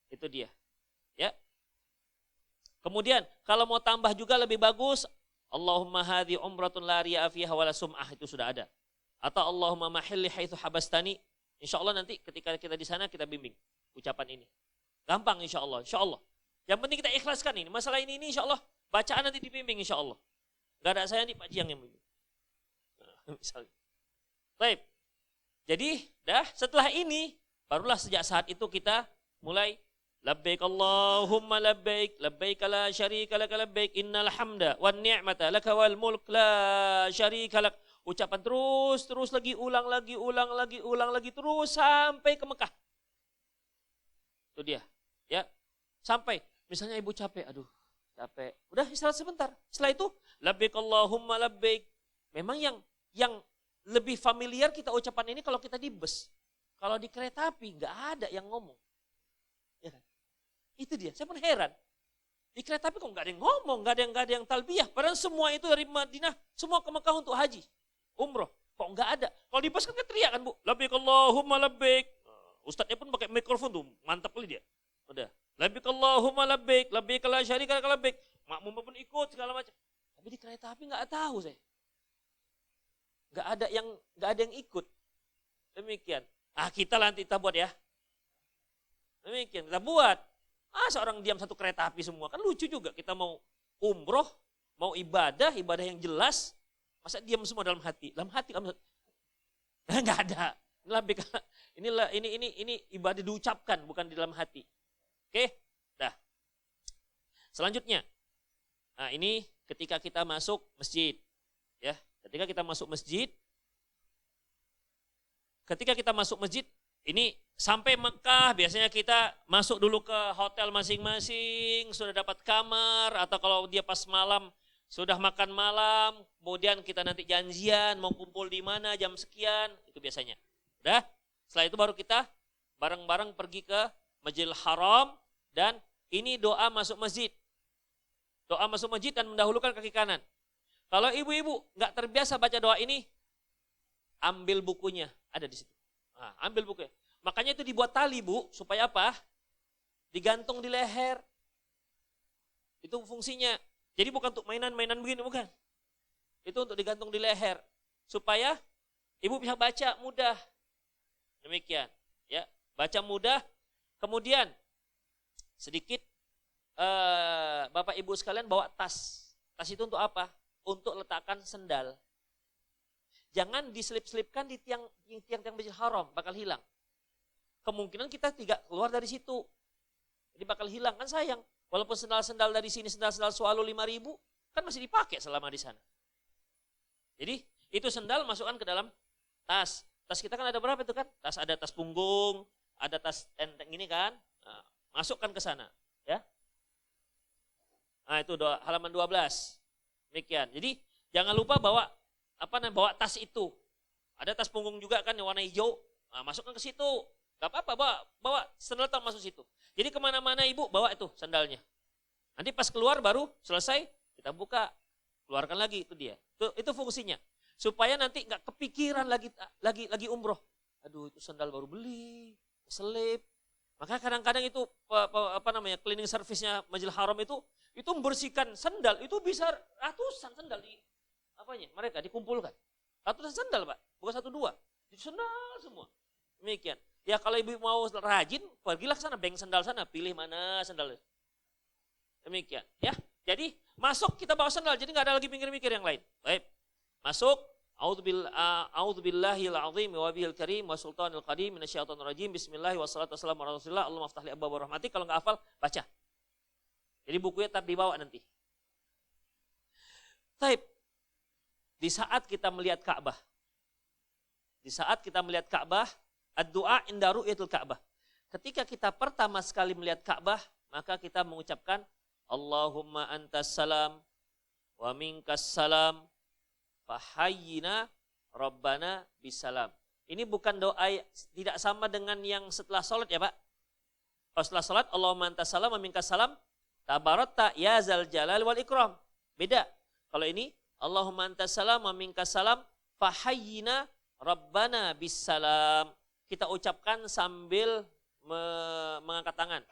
Itu dia. Ya. Kemudian kalau mau tambah juga lebih bagus, Allahumma hadhi umratun la riya'a fiha wala sum'ah, itu sudah ada. Atau Allahumma mahilli haitsu habastani. Insyaallah nanti ketika kita di sana kita bimbing ucapan ini. Gampang insyaallah, insyaallah. Yang penting kita ikhlaskan ini. Masalah ini insyaallah bacaan nanti dibimbing insyaallah. Enggak ada saya nih Pak Jiang yang bimbing. Nah, misalnya. Baik. Jadi, setelah ini barulah sejak saat itu kita mulai labbaik Allahumma labbaik, labbaik la syarika laka labbaik, innal hamda wan ni'mata laka wal mulk la syarika lak. Ucapan terus lagi, ulang lagi terus sampai ke Mekah. Itu dia. Ya. Sampai misalnya ibu capek, aduh, capek. Udah istirahat sebentar. Setelah itu labbaik Allahumma labbaik. Memang yang lebih familiar kita ucapan ini kalau kita di bus. Kalau di kereta api enggak ada yang ngomong. Ya kan? Itu dia, saya pun heran. Di kereta api kok nggak ada yang ngomong, nggak ada yang talbiyah. Padahal semua itu dari Madinah, semua ke Mekah untuk haji, umroh. Kok nggak ada? Kalau di bus kan teriak kan Bu, labbaik Allahumma labbaik. Ustadznya pun pakai mikrofon tuh, mantap kali dia. Udah, labbaik Allahumma labbaik, labbaik la syarika laka labbaik. Makmum pun ikut segala macam. Tapi di kereta api nggak tahu saya. Nggak ada yang ikut. Demikian. Kita nanti kita buat ya. Demikian kita buat. Seorang diam satu kereta api semua. Kan lucu juga. Kita mau umroh, mau ibadah yang jelas. Masa diam semua dalam hati? Dalam hati kamu enggak ada. Ini ibadah diucapkan, bukan di dalam hati. Oke? Dah. Selanjutnya. Nah, ini ketika kita masuk masjid. Ya, ketika kita masuk masjid, ini sampai Mekah biasanya kita masuk dulu ke hotel masing-masing, sudah dapat kamar, atau kalau dia pas malam sudah makan malam, kemudian kita nanti janjian mau kumpul di mana jam sekian, itu biasanya. Udah, setelah itu baru kita bareng-bareng pergi ke Masjidil Haram, dan ini doa masuk masjid. Doa masuk masjid dan mendahulukan kaki kanan. Kalau ibu-ibu nggak terbiasa baca doa ini, ambil bukunya, ada di situ. Ambil bukunya. Makanya itu dibuat tali Bu, supaya apa? Digantung di leher. Itu fungsinya. Jadi bukan untuk mainan-mainan begini, bukan. Itu untuk digantung di leher. Supaya ibu bisa baca mudah. Demikian. Ya, baca mudah. Kemudian, sedikit Bapak Ibu sekalian bawa tas. Tas itu untuk apa? Untuk letakkan sendal. jangan diselip-selipkan di tiang-tiang Masjidil Haram, bakal hilang. Kemungkinan kita tidak keluar dari situ. Jadi bakal hilang, kan sayang. Walaupun sendal-sendal dari sini, sendal-sendal Swallow 5.000, kan masih dipakai selama di sana. Jadi itu sendal masukkan ke dalam tas. Tas kita kan ada berapa itu kan? Tas ada tas punggung, ada tas enteng ini kan. Nah, masukkan ke sana, ya. Nah, itu halaman 12. Demikian. Jadi jangan lupa bawa bawa tas itu. Ada tas punggung juga kan yang warna hijau. Nah, masukkan ke situ. Gak apa-apa, bawa sandal tak masuk situ. Jadi kemana-mana ibu bawa itu sandalnya. Nanti pas keluar baru selesai kita buka, keluarkan lagi itu dia. Itu fungsinya. Supaya nanti nggak kepikiran lagi umroh. Aduh itu sandal baru beli, selip. Maka kadang-kadang itu cleaning service-nya Masjidil Haram itu membersihkan sandal itu bisa ratusan sandal mereka dikumpulkan. Ratusan sandal Pak, bukan 1 2. Itu sandal semua. Demikian. Ya kalau ibu mau rajin, pergilah ke sana, bank sandal sana, pilih mana sandal. Demikian, ya. Jadi masuk kita bawa sandal, jadi nggak ada lagi mikir-mikir yang lain. Baik, masuk. A'udzubillahil azim wa bihil karim wa sultanil qadim minasyaitonir rajim. Bismillah wassalatu wassalamu ala Rasulillah. Allahumma aftah li abwaab rahmatik. Kalau nggak hafal, baca. Jadi bukunya tetap dibawa nanti. Baik. Di saat kita melihat Ka'bah. Ad-du'a inda ru'yatul Ka'bah. Ketika kita pertama sekali melihat Ka'bah, maka kita mengucapkan Allahumma antas salam wa minkas salam fahayyina rabbana bisalam. Ini bukan doa tidak sama dengan yang setelah salat ya Pak. Kalau setelah salat Allahumma antas salam wa minkas salam tabarakta ya zal jalal wal ikram. Beda. Kalau ini Allahumma antas salam wa minkas salam fahayyina rabbana bisalam. Kita ucapkan sambil mengangkat tangan.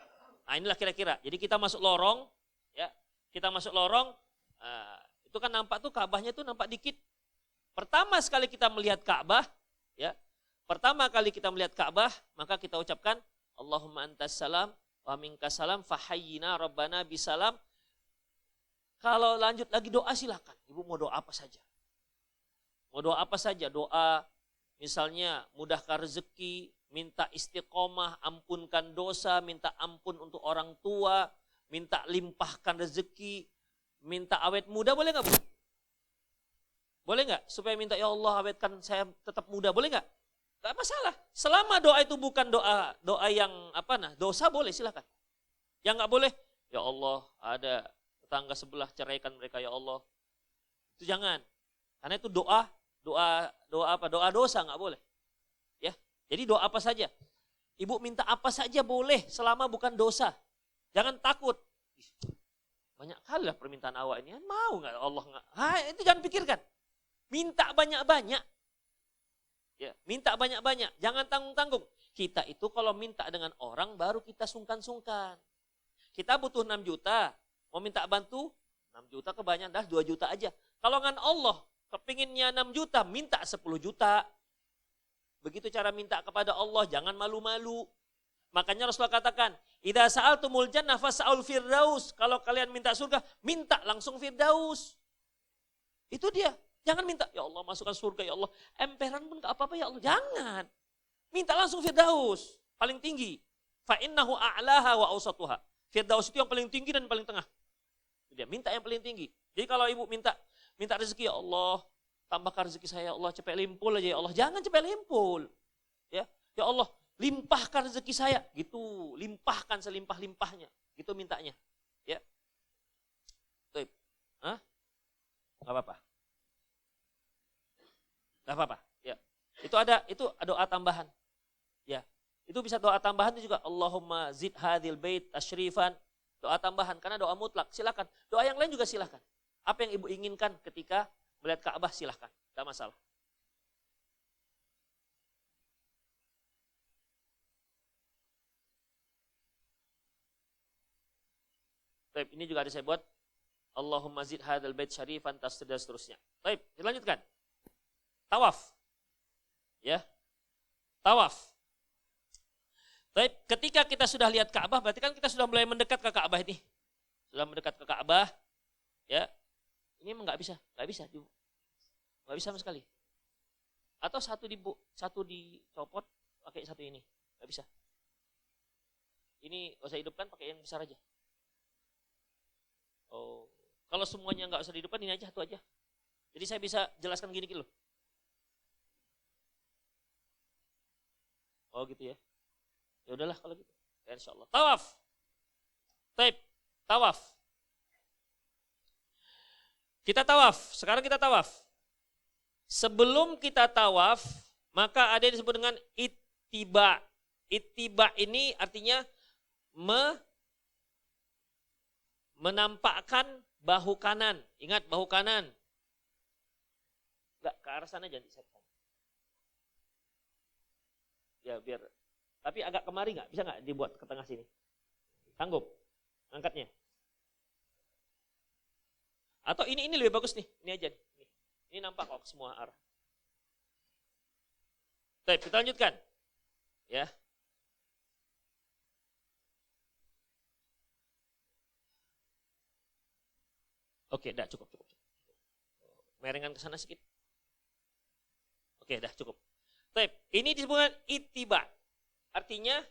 Nah inilah kira-kira. Jadi kita masuk lorong, ya. Kita masuk lorong, itu kan nampak tuh Ka'bahnya tuh nampak dikit. Pertama sekali kita melihat Ka'bah, ya. Pertama kali kita melihat Ka'bah, maka kita ucapkan Allahumma antas salam wa minkas salam fahayyina rabbana bisalam. Kalau lanjut lagi doa silakan. Ibu mau doa apa saja. Mau doa apa saja, doa misalnya mudahkan rezeki, minta istiqomah, ampunkan dosa, minta ampun untuk orang tua, minta limpahkan rezeki, minta awet muda, boleh nggak Bu? Boleh nggak? Supaya minta ya Allah awetkan saya tetap muda, boleh nggak? Nggak masalah. Selama doa itu bukan doa yang dosa boleh silakan. Yang nggak boleh, ya Allah ada tetangga sebelah ceraikan mereka ya Allah. Itu jangan. Karena itu doa dosa nggak boleh. Ya. Jadi doa apa saja. Ibu minta apa saja boleh selama bukan dosa. Jangan takut. Banyak kali lah permintaan awak ini. Mau nggak Allah nggak? Itu jangan pikirkan. Minta banyak-banyak. Ya, minta banyak-banyak. Jangan tanggung-tanggung. Kita itu kalau minta dengan orang baru kita sungkan-sungkan. Kita butuh 6 juta. Mau minta bantu 6 juta kebanyakan dah 2 juta aja. Kalau dengan Allah kepinginnya 6 juta, minta 10 juta. Begitu cara minta kepada Allah, jangan malu-malu. Makanya Rasulullah katakan, idza sa'altumul jannah fas'al firdaus. Kalau kalian minta surga, minta langsung firdaus. Itu dia. Jangan minta, ya Allah masukkan surga, ya Allah. Emperan pun gak apa-apa ya Allah. Jangan. Minta langsung firdaus. Paling tinggi. Fa'innahu a'laha wa awsatuha. Firdaus itu yang paling tinggi dan paling tengah. Itu dia, minta yang paling tinggi. Jadi kalau ibu minta rezeki, ya Allah, tambahkan rezeki saya, ya Allah, cepat limpul aja ya Allah. Jangan cepat limpul. Ya Allah, limpahkan rezeki saya. Gitu, limpahkan selimpah-limpahnya. Gitu mintanya. Ya. Tuh. Hah? Enggak apa-apa. Enggak apa-apa. Ya. Itu doa tambahan. Ya. Itu bisa doa tambahan itu juga Allahumma zid hadhil bait tasyrifan. Doa tambahan karena doa mutlak. Silakan. Doa yang lain juga silakan. Apa yang ibu inginkan ketika melihat Ka'bah silahkan, tidak masalah. Baik, ini juga ada saya buat. Allahumma zid hadzal bait syarifan dan seterusnya. Baik, dilanjutkan. Tawaf. Ya. Tawaf. Baik, ketika kita sudah lihat Ka'bah, berarti kan kita sudah mulai mendekat ke Ka'bah ini. Sudah mendekat ke Ka'bah, ya. Ini emang nggak bisa, nggak bisa sama sekali. Atau satu dicopot pakai satu ini. Nggak bisa. Ini usah hidupkan, pakai yang besar aja. Oh, kalau semuanya nggak usah dihidupkan, ini aja, satu aja. Jadi saya bisa jelaskan gini loh. Oh gitu ya. Ya udahlah kalau gitu. Ya, insya Allah. Tawaf. Taib. Tawaf. Kita tawaf. Sekarang kita tawaf. Sebelum kita tawaf, maka ada yang disebut dengan ittiba. Ittiba ini artinya menampakkan bahu kanan. Ingat bahu kanan. Enggak, ke arah sana jangan diset. Ya biar, tapi agak kemari nggak? Bisa nggak dibuat ke tengah sini? Sanggup angkatnya? Atau ini lebih bagus nih, ini aja. Ini nampak kok semua arah. Baik, kita lanjutkan. Ya. Oke, dah cukup. Merengan ke sana sedikit. Oke, dah cukup. Baik, ini disebut ittiba. Artinya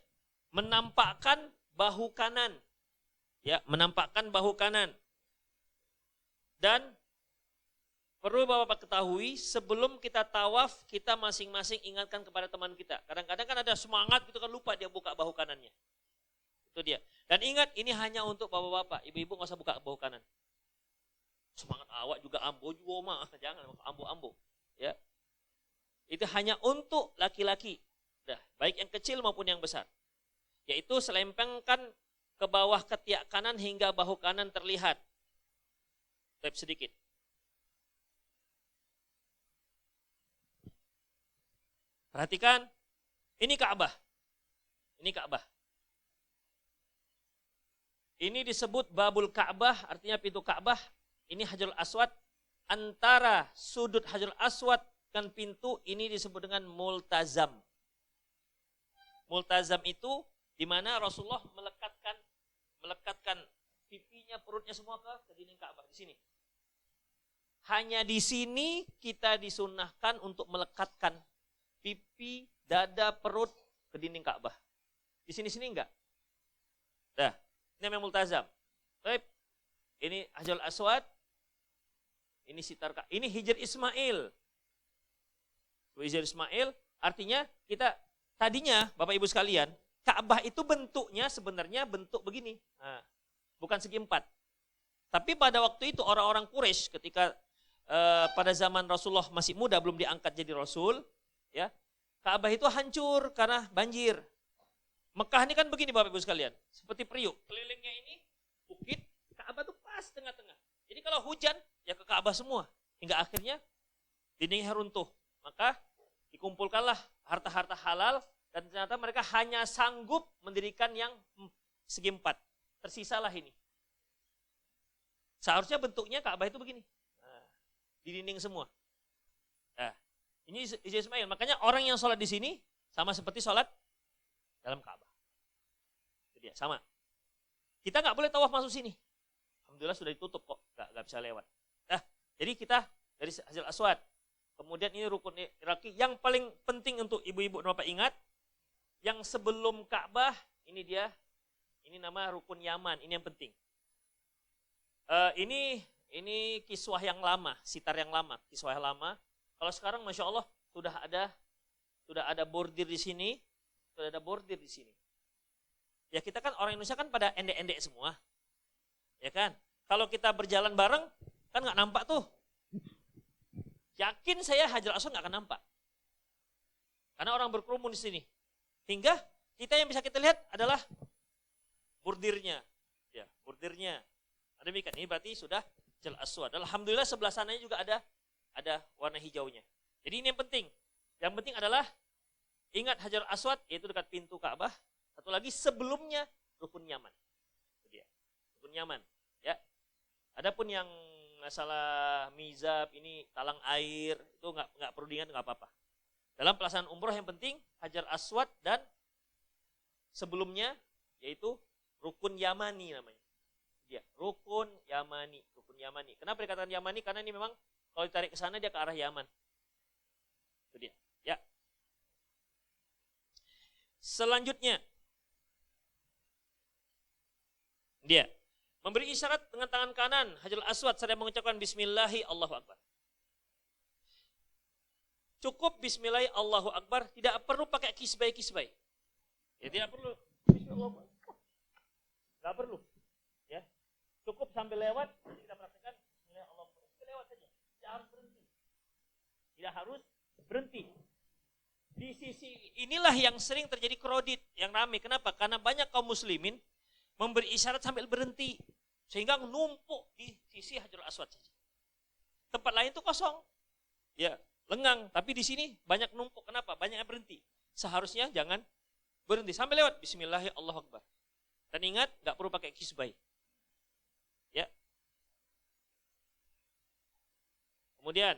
menampakkan bahu kanan. Ya, menampakkan bahu kanan. Dan perlu Bapak ketahui, sebelum kita tawaf, kita masing-masing ingatkan kepada teman kita. Kadang-kadang kan ada semangat gitu kan, lupa dia buka bahu kanannya. Itu dia. Dan ingat, ini hanya untuk bapak-bapak. Ibu-ibu nggak usah buka bahu kanan. Semangat awak juga ambo juga mah. Jangan ambo-ambo. Ya. Itu hanya untuk laki-laki. Dah, baik yang kecil maupun yang besar. Yaitu selempengkan ke bawah ketiak kanan hingga bahu kanan terlihat. Tep sedikit. Perhatikan, ini Ka'bah. Ini Ka'bah. Ini disebut Babul Ka'bah, artinya pintu Ka'bah. Ini Hajarul Aswad. Antara sudut Hajarul Aswad dan pintu ini disebut dengan multazam. Multazam itu di mana Rasulullah melekatkan pipinya, perutnya semua ke dinding Ka'bah di sini. Hanya di sini kita disunnahkan untuk melekatkan pipi, dada, perut ke dinding Ka'bah. Di sini-sini enggak. Dah, ini namanya multazam. Baik. Ini Hajarul Aswad. Ini sitar Ka'bah. Ini Hijr Ismail. Hijr Ismail artinya kita tadinya Bapak Ibu sekalian, Ka'bah itu bentuknya sebenarnya bentuk begini. Nah, bukan segi empat. Tapi pada waktu itu orang-orang Quraisy ketika pada zaman Rasulullah masih muda, belum diangkat jadi Rasul, ya, Ka'bah itu hancur karena banjir. Mekah ini kan begini Bapak Ibu sekalian, seperti periuk. Kelilingnya ini bukit, Ka'bah itu pas tengah-tengah. Jadi kalau hujan, ya ke Ka'bah semua. Hingga akhirnya dindingnya runtuh. Maka dikumpulkanlah harta-harta halal dan ternyata mereka hanya sanggup mendirikan yang segi empat. Tersisalah ini. Seharusnya bentuknya Ka'bah itu begini. Nah, di dinding semua. Nah, ini Ismail. Makanya orang yang sholat di sini sama seperti sholat dalam Ka'bah. Itu dia, sama. Kita nggak boleh tawaf masuk sini. Alhamdulillah sudah ditutup kok, nggak bisa lewat. Nah, jadi kita dari Hajarul Aswad. Kemudian ini rukun Iraki. Yang paling penting untuk ibu-ibu dan bapak ingat, yang sebelum Ka'bah, ini dia, ini nama rukun Yaman, ini yang penting. Ini kiswah yang lama, sitar yang lama, kiswah yang lama. Kalau sekarang Masya Allah sudah ada bordir di sini, sudah ada bordir di sini. Ya kita kan orang Indonesia kan pada endek-endek semua, ya kan. Kalau kita berjalan bareng kan nggak nampak tuh. Yakin saya Hajarul Aswad nggak akan nampak. Karena orang berkerumun di sini. Hingga kita yang bisa kita lihat adalah bordirnya. Ya, bordirnya. Ada demikian. Ini berarti sudah Hajarul Aswad. Alhamdulillah sebelah sananya juga ada warna hijaunya. Jadi ini yang penting. Yang penting adalah ingat Hajarul Aswad, yaitu dekat pintu Ka'bah. Satu lagi sebelumnya rukun Yaman. Itu dia. Rukun Yaman. Ya. Adapun yang masalah mizab ini talang air itu nggak perlu diingat, nggak apa-apa. Dalam pelaksanaan umroh yang penting Hajar Aswad dan sebelumnya yaitu rukun Yamani namanya. Dia rukun Yamani, rukun Yamani. Kenapa dikatakan Yamani? Karena ini memang kalau ditarik ke sana dia ke arah Yaman. Itu dia. Ya. Selanjutnya, dia memberi isyarat dengan tangan kanan Hajarul Aswad seraya mengucapkan Bismillahi Allahu Akbar. Cukup Bismillahi Allahu Akbar, tidak perlu pakai kisbai. Ya tidak perlu. Bismillah. Enggak perlu. Ya. Cukup sambil lewat, kita praktekkan Bismillahi Allahu Akbar. Lewat saja. Tidak harus berhenti. Tidak harus berhenti. Di sisi inilah yang sering terjadi kredit, yang ramai. Kenapa? Karena banyak kaum muslimin memberi isyarat sambil berhenti. Sehingga numpuk di sisi Hajarul Aswad saja. Tempat lain itu kosong. Ya, lengang. Tapi di sini banyak numpuk. Kenapa? Banyak yang berhenti. Seharusnya jangan berhenti. Sampai lewat. Bismillahirrahmanirrahim. Allahu Akbar. Dan ingat, nggak perlu pakai kisbai. Ya. Kemudian,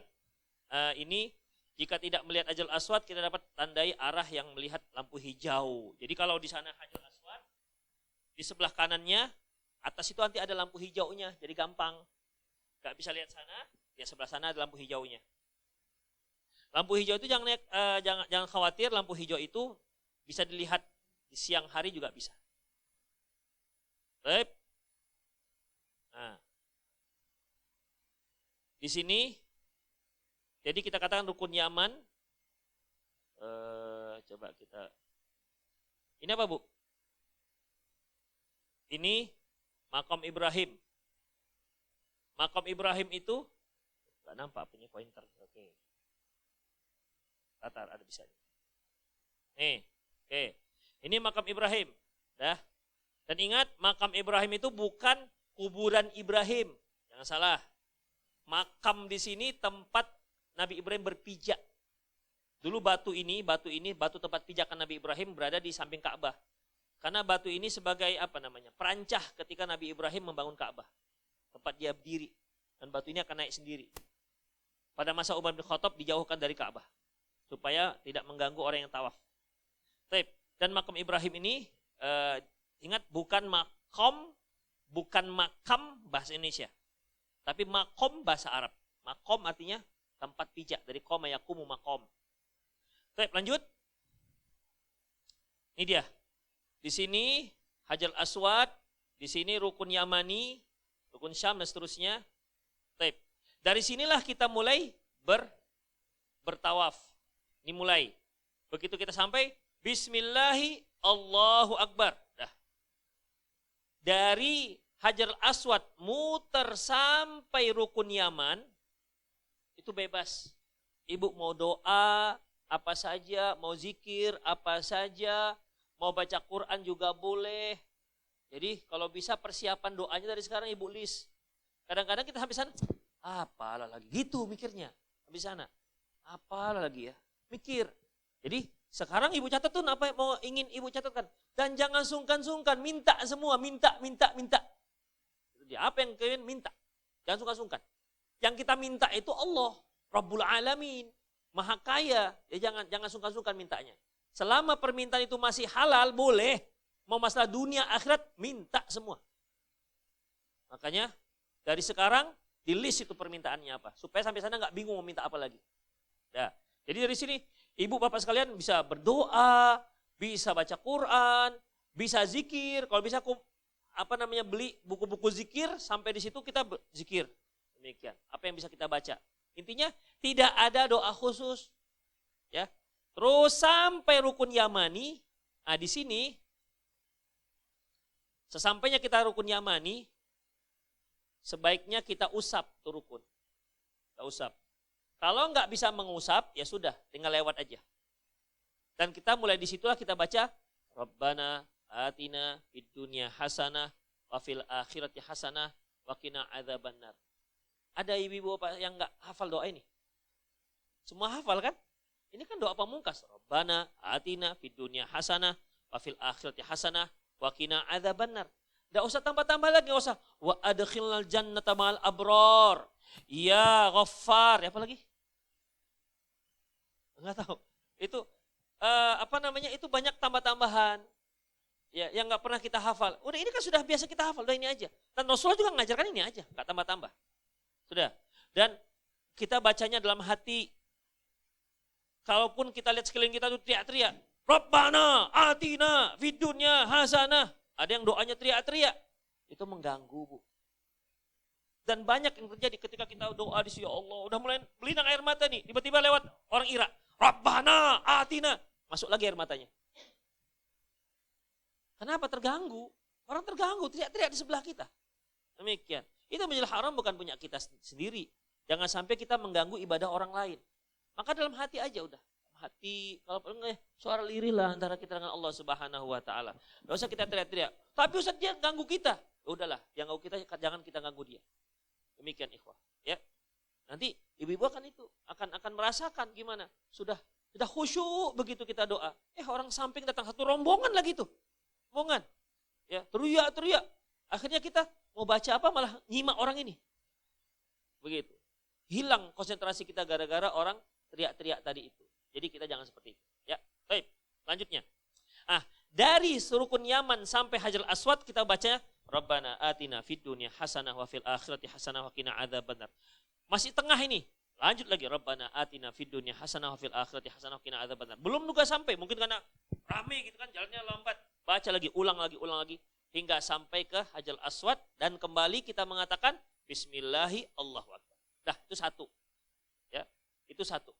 ini jika tidak melihat Hajarul Aswad, kita dapat tandai arah yang melihat lampu hijau. Jadi kalau di sana Hajarul Aswad, di sebelah kanannya, atas itu nanti ada lampu hijaunya, jadi gampang. Gak bisa lihat sana, ya sebelah sana ada lampu hijaunya. Lampu hijau itu jangan khawatir, lampu hijau itu bisa dilihat di siang hari juga bisa. Baik. Nah. Di sini, jadi kita katakan rukun Yaman. Coba kita, ini apa Bu? Ini Makam Ibrahim. Makam Ibrahim itu nggak nampak punya pointer. Oke. Tatar ada bisa. Nih, oke. Ini Makam Ibrahim. Dah. Dan ingat, Makam Ibrahim itu bukan kuburan Ibrahim. Jangan salah. Makam di sini tempat Nabi Ibrahim berpijak. Dulu batu tempat pijakan Nabi Ibrahim berada di samping Ka'bah. Karena batu ini sebagai perancah ketika Nabi Ibrahim membangun Ka'bah. Tempat dia berdiri. Dan batu ini akan naik sendiri. Pada masa Umar bin Khattab dijauhkan dari Ka'bah. Supaya tidak mengganggu orang yang tawaf. Dan makam Ibrahim ini, ingat bukan makam bahasa Indonesia. Tapi makom bahasa Arab. Makom artinya tempat pijak. Dari qoma yakumu makom. Lanjut. Ini dia. Di sini Hajarul Aswad, di sini rukun Yamani, rukun Syam dan seterusnya. Dari sinilah kita mulai bertawaf. Ini mulai. Begitu kita sampai Bismillahi Allahu Akbar. Dah. Dari Hajarul Aswad muter sampai rukun Yaman itu bebas. Ibu mau doa apa saja, mau zikir apa saja, mau baca Quran juga boleh. Jadi kalau bisa persiapan doanya dari sekarang ibu list. Kadang-kadang kita sampai sana, apalah lagi gitu mikirnya. Habis sana, apalah lagi ya, mikir. Jadi sekarang ibu catat tuh apa yang mau ingin ibu catatkan. Dan jangan sungkan-sungkan, minta semua, minta. Dia apa yang kalian minta? Jangan sungkan-sungkan. Yang kita minta itu Allah, Rabbul Alamin, Maha Kaya. Ya jangan sungkan-sungkan mintanya. Selama permintaan itu masih halal, boleh. Mau masalah dunia, akhirat, minta semua. Makanya dari sekarang di list itu permintaannya apa. Supaya sampai sana nggak bingung mau minta apa lagi. Ya. Jadi dari sini ibu bapak sekalian bisa berdoa, bisa baca Quran, bisa zikir. Kalau bisa beli buku-buku zikir, sampai di situ kita zikir. Demikian. Apa yang bisa kita baca. Intinya tidak ada doa khusus. Ya. Terus sampai rukun Yamani. Nah di sini sesampainya kita rukun Yamani, sebaiknya kita usap tuh rukun. Kita usap. Kalau nggak bisa mengusap, ya sudah, tinggal lewat aja. Dan kita mulai di situlah kita baca Rabbana atina fid dunya hasanah wa fil akhirati hasanah wa qina adzabannar. Ada ibu-ibu bapak yang nggak hafal doa ini? Semua hafal kan? Ini kan doa pamungkas. Rabbana atina fid dunya hasanah wa fil akhirati hasanah wa qina adzabannar. Enggak usah tambah-tambah lagi, enggak usah. Wa adkhilnal jannata ma'al abrar. Ya Ghaffar, apa lagi? Enggak tahu. Itu itu banyak tambah-tambahan. Ya, yang enggak pernah kita hafal. Udah ini kan sudah biasa kita hafal, udah ini aja. Dan Rasulullah juga mengajarkan ini aja, enggak tambah-tambah. Sudah. Dan kita bacanya dalam hati. Kalaupun kita lihat sekeliling kita tuh teriak-teriak, Rabbana atina fid dunya hasanah. Ada yang doanya teriak-teriak. Itu mengganggu, Bu. Dan banyak yang terjadi ketika kita doa di sini, ya Allah, udah mulai belinang air mata nih. Tiba-tiba lewat orang Irak, Rabbana atina. Masuk lagi air matanya. Kenapa? Terganggu. Orang terganggu, teriak-teriak di sebelah kita. Demikian. Itu Masjidil Haram bukan punya kita sendiri. Jangan sampai kita mengganggu ibadah orang lain. Maka dalam hati aja udah. Hati, kalau enggak suara lirih lah antara kita dengan Allah Subhanahu wa taala. Enggak usah kita teriak-teriak. Tapi Ustaz dia ganggu kita. Ya udahlah, yang ganggu kita jangan kita ganggu dia. Demikian ikhwah, ya. Nanti ibu-ibu akan itu akan merasakan gimana? Sudah khusyuk begitu kita doa. Orang samping datang satu rombongan lagi tuh. Rombongan. Ya, teriak-teriak. Akhirnya kita mau baca apa malah nyimak orang ini. Begitu. Hilang konsentrasi kita gara-gara orang teriak-teriak tadi itu. Jadi kita jangan seperti itu. Ya, baik. Lanjutnya. Dari rukun Yaman sampai Hajar Aswad kita baca Rabbana atina fid dunya hasanah wa fil akhirati hasanah wa qina adzabannar. Masih tengah ini. Lanjut lagi Rabbana atina fid dunya hasanah wa fil akhirati hasanah wa qina adzabannar. Belum juga sampai, mungkin karena rame gitu kan, jalannya lambat. Baca lagi, ulang lagi hingga sampai ke Hajar Aswad dan kembali kita mengatakan bismillahi Allahu akbar. Dah, itu satu. Ya, itu satu.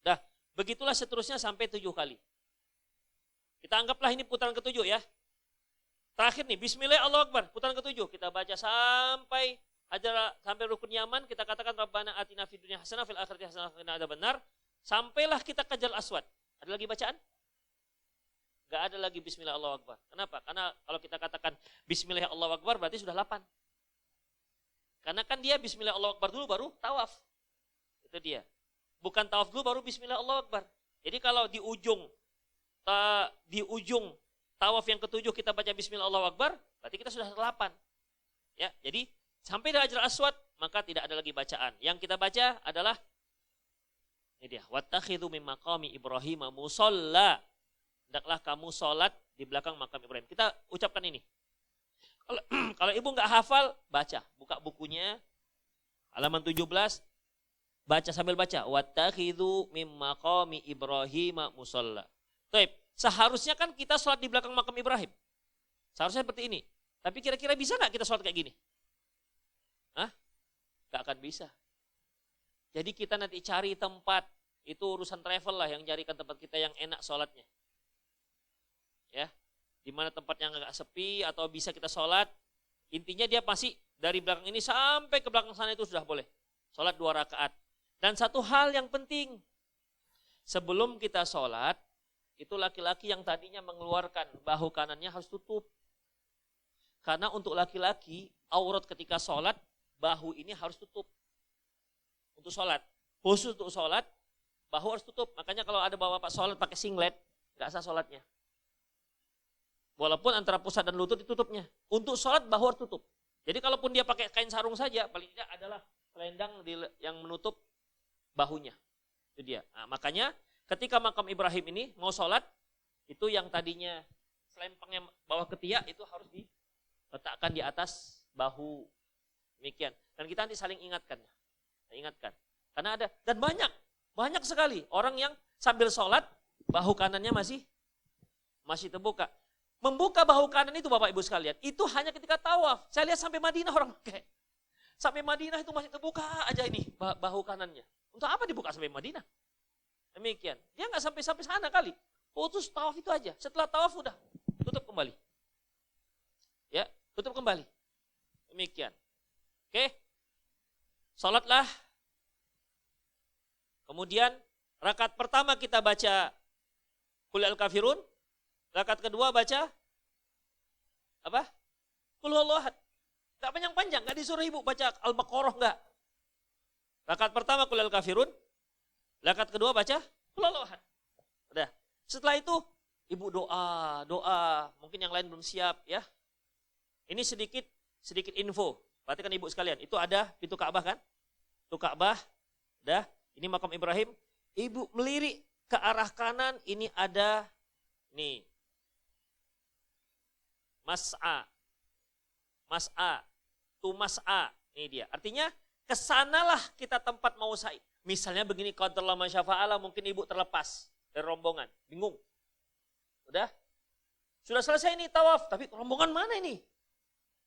Dah, begitulah seterusnya sampai 7 kali. Kita anggaplah ini putaran ke-7 ya. Terakhir nih, bismillah Allahu akbar, putaran ke-7. Kita baca sampai rukun Yaman, kita katakan Rabbana atina fid dunya hasanah fil akhirati hasanah wa qina adzabannar. Sampailah kita ke Hajar Aswad. Ada lagi bacaan? Enggak ada lagi bismillah Allahu akbar. Kenapa? Karena kalau kita katakan bismillah Allahu akbar berarti sudah 8. Karena kan dia bismillah Allahu akbar dulu baru tawaf. Itu dia. Bukan tawaf dulu baru bismillah Allahu akbar. Jadi kalau di ujung tawaf yang ke-7 kita baca bismillah Allahu akbar, berarti kita sudah 8. Ya, jadi sampai di Hajar Aswad maka tidak ada lagi bacaan. Yang kita baca adalah ini dia, wattakhidhu min maqami Ibrahim musalla. Hendaklah kamu salat di belakang makam Ibrahim. Kita ucapkan ini. Kalau ibu enggak hafal, baca, buka bukunya halaman 17, baca sambil baca wattakhidhu min maqami Ibrahim musalla. Baik, seharusnya kan kita sholat di belakang makam Ibrahim. Seharusnya seperti ini. Tapi kira-kira bisa nggak kita sholat kayak gini? Nggak akan bisa. Jadi kita nanti cari tempat, itu urusan travel lah yang carikan tempat kita yang enak sholatnya. Ya, di mana tempat yang agak sepi atau bisa kita sholat. Intinya dia pasti dari belakang ini sampai ke belakang sana itu sudah boleh. Sholat 2 rakaat. Dan satu hal yang penting, sebelum kita sholat, itu laki-laki yang tadinya mengeluarkan bahu kanannya harus tutup. Karena untuk laki-laki, aurat ketika sholat, bahu ini harus tutup. Untuk sholat. Khusus untuk sholat, bahu harus tutup. Makanya kalau ada bapak sholat pakai singlet, gak sah sholatnya. Walaupun antara pusat dan lutut ditutupnya. Untuk sholat, bahu harus tutup. Jadi kalaupun dia pakai kain sarung saja, paling tidak adalah selendang yang menutup bahunya. Itu dia. Nah, makanya ketika makam Ibrahim ini mau sholat, itu yang tadinya selempangnya bawah ketiak itu harus diletakkan di atas bahu. Demikian. Dan kita nanti saling ingatkan. Karena ada, dan banyak sekali orang yang sambil sholat, bahu kanannya masih terbuka. Membuka bahu kanan itu Bapak Ibu sekalian, itu hanya ketika tawaf. Saya lihat sampai Madinah orang pakai. Sampai Madinah itu masih terbuka aja ini bahu kanannya. Untuk apa dibuka sampai Madinah? Demikian. Dia nggak sampai sana kali. Putus tawaf itu aja. Setelah tawaf udah tutup kembali. Ya, tutup kembali. Demikian. Oke. Salatlah. Kemudian rakaat pertama kita baca Qul al kafirun. Rakaat kedua baca apa? Qul huwallahu ahad. Enggak panjang-panjang, enggak disuruh ibu baca Al-Baqarah enggak. Rakaat pertama Qul al kafirun. Rakaat kedua baca Qul huwallahu ahad. Udah. Setelah itu ibu doa. Mungkin yang lain belum siap ya. Ini sedikit info. Perhatikan ibu sekalian, itu ada pintu Ka'bah kan? Pintu Ka'bah. Dah, ini makam Ibrahim. Ibu melirik ke arah kanan, ini ada nih. Mas'a. Ini dia. Artinya kesanalah kita tempat mau sa'i. Misalnya begini, qadarullah ma syaa fa'ala, mungkin ibu terlepas dari rombongan, bingung. Udah? Sudah selesai nih tawaf, tapi rombongan mana ini?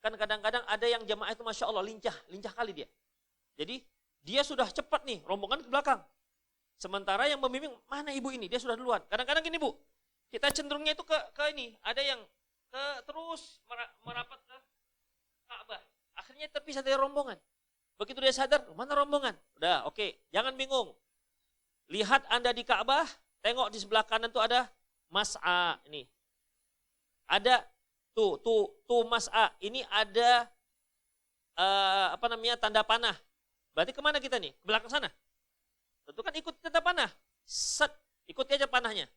Kan kadang-kadang ada yang jamaah itu Masya Allah, lincah kali dia. Jadi dia sudah cepat nih, rombongan ke belakang. Sementara yang membimbing, mana ibu ini? Dia sudah duluan. Kadang-kadang gini Bu, kita cenderungnya itu ke ini, ada yang terus merapat ke Ka'bah. Akhirnya terpisah dari rombongan. Begitu dia sadar, mana rombongan? Udah, oke. Jangan bingung. Lihat Anda di Ka'bah, tengok di sebelah kanan tuh ada mas'a ini. Ada tuh mas'a. Ini ada tanda panah. Berarti kemana kita nih? Ke belakang sana. Tentu kan ikut tanda panah. Set, ikuti aja panahnya.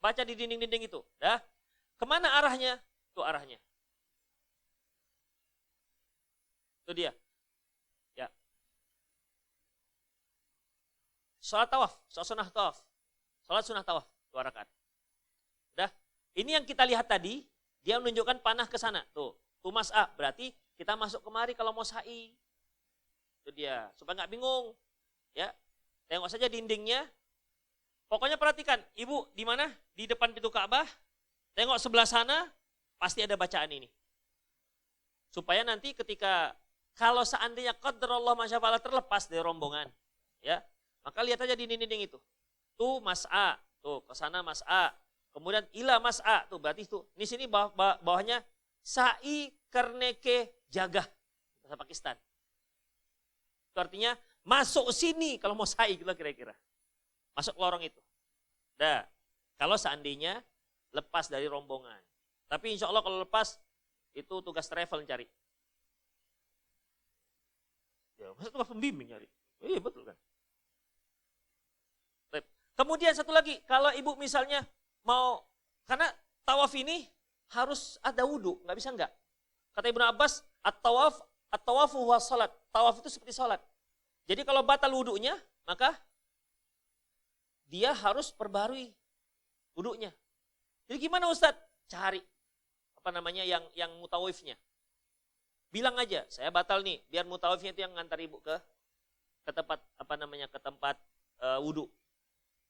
Baca di dinding-dinding itu. Dah. Kemana arahnya? Tuh arahnya. Itu dia. Ya. Salat tawaf, salat sunnah tawaf. Salat sunnah tawaf, 2 rakaat. Udah. Ini yang kita lihat tadi, dia menunjukkan panah ke sana. Tuh mas'a, berarti kita masuk kemari kalau mau sa'i. Itu dia, supaya nggak bingung. Ya. Tengok saja dindingnya. Pokoknya perhatikan, ibu di mana? Di depan pintu Ka'bah. Tengok sebelah sana, pasti ada bacaan ini. Supaya nanti ketika, kalau seandainya qadarullah ma syaa fa'ala terlepas dari rombongan, ya, maka lihat aja di dinding itu. Tuh mas'a, tuh ke sana mas'a. Kemudian ila mas'a, tuh berarti itu. Di sini bawahnya sa'i kerneke jaga, bahasa Pakistan. Itu artinya masuk sini kalau mau sa'i gitu kira-kira. Masuk ke lorong itu. Dah, kalau seandainya lepas dari rombongan. Tapi insya Allah kalau lepas, itu tugas travel cari. Ya, masa tugas pembimbing nyari? Iya betul kan. Kemudian satu lagi, kalau ibu misalnya mau, karena tawaf ini harus ada wudhu, nggak bisa nggak. Kata Ibnu Abbas, at-tawafu huwa salat. Tawaf itu seperti salat. Jadi kalau batal wudhunya, maka dia harus perbarui wudhunya. Jadi gimana Ustadz? Cari yang mutawifnya. Bilang aja, saya batal nih, biar mutawifnya itu yang ngantar ibu ke tempat ke tempat wudhu.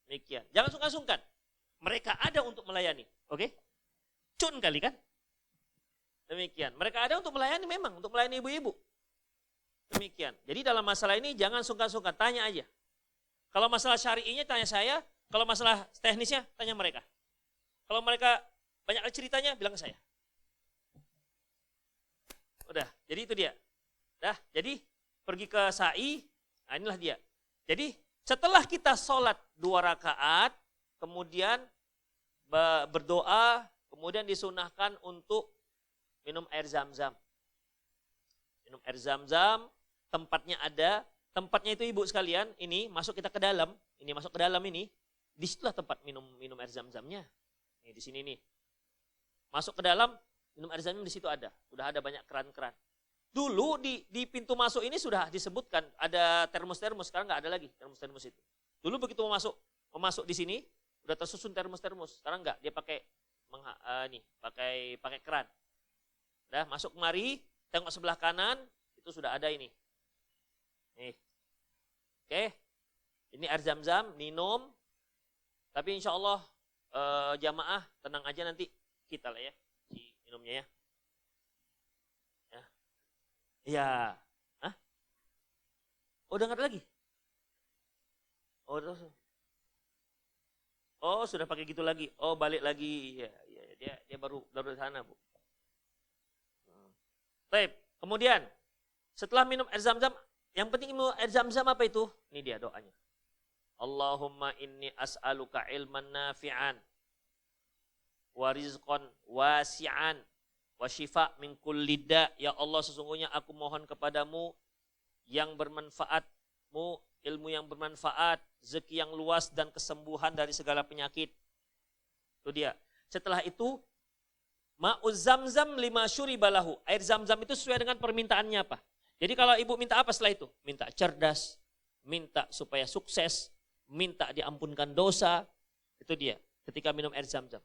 Demikian. Jangan sungkan-sungkan. Mereka ada untuk melayani, oke? Cun kali kan? Demikian. Mereka ada untuk melayani memang, untuk melayani ibu-ibu. Demikian. Jadi dalam masalah ini jangan sungkan-sungkan, tanya aja. Kalau masalah syari'inya tanya saya, kalau masalah teknisnya tanya mereka. Kalau mereka banyak ceritanya, bilang ke saya. Udah, jadi itu dia. Dah, jadi pergi ke sa'i, nah inilah dia. Jadi setelah kita sholat 2 rakaat, kemudian berdoa, kemudian disunahkan untuk minum air zam-zam. Minum air zam-zam, tempatnya ada. Tempatnya itu ibu sekalian, ini masuk kita ke dalam, ini masuk ke dalam ini, disitulah tempat minum air zam-zamnya. Nih di sini nih. Masuk ke dalam, minum air zam-zam di situ ada. Sudah ada banyak keran-keran. Dulu di pintu masuk ini sudah disebutkan ada termos-termos, sekarang nggak ada lagi termos-termos itu. Dulu begitu mau masuk di sini, udah tersusun termos-termos. Sekarang nggak, dia pakai pakai keran. Udah masuk kemari, tengok sebelah kanan, itu sudah ada ini. Nih. Oke, ini air zam-zam, minum. Tapi insya Allah jamaah tenang aja nanti kita lah ya, minumnya ya. Ya. Iya. Hah? Oh, udah nggak ada lagi? Oh, sudah pakai gitu lagi. Oh, balik lagi. Ya, dia baru dari sana, Bu. Baik, kemudian setelah minum air zam-zam, yang penting minum air zam-zam apa itu? Ini dia doanya. Allahumma inni as'aluka ilman nafi'an wa rizqan wasi'an wa syifa' min kulli da'. Ya Allah, sesungguhnya aku mohon kepadamu yang bermanfaatmu, ilmu yang bermanfaat, rezeki yang luas dan kesembuhan dari segala penyakit. Itu dia. Setelah itu ma'uz zamzam lima syuribalahu. Air zam-zam itu sesuai dengan permintaannya apa? Jadi kalau ibu minta apa setelah itu? Minta cerdas, minta supaya sukses, minta diampunkan dosa. Itu dia ketika minum air zam-zam.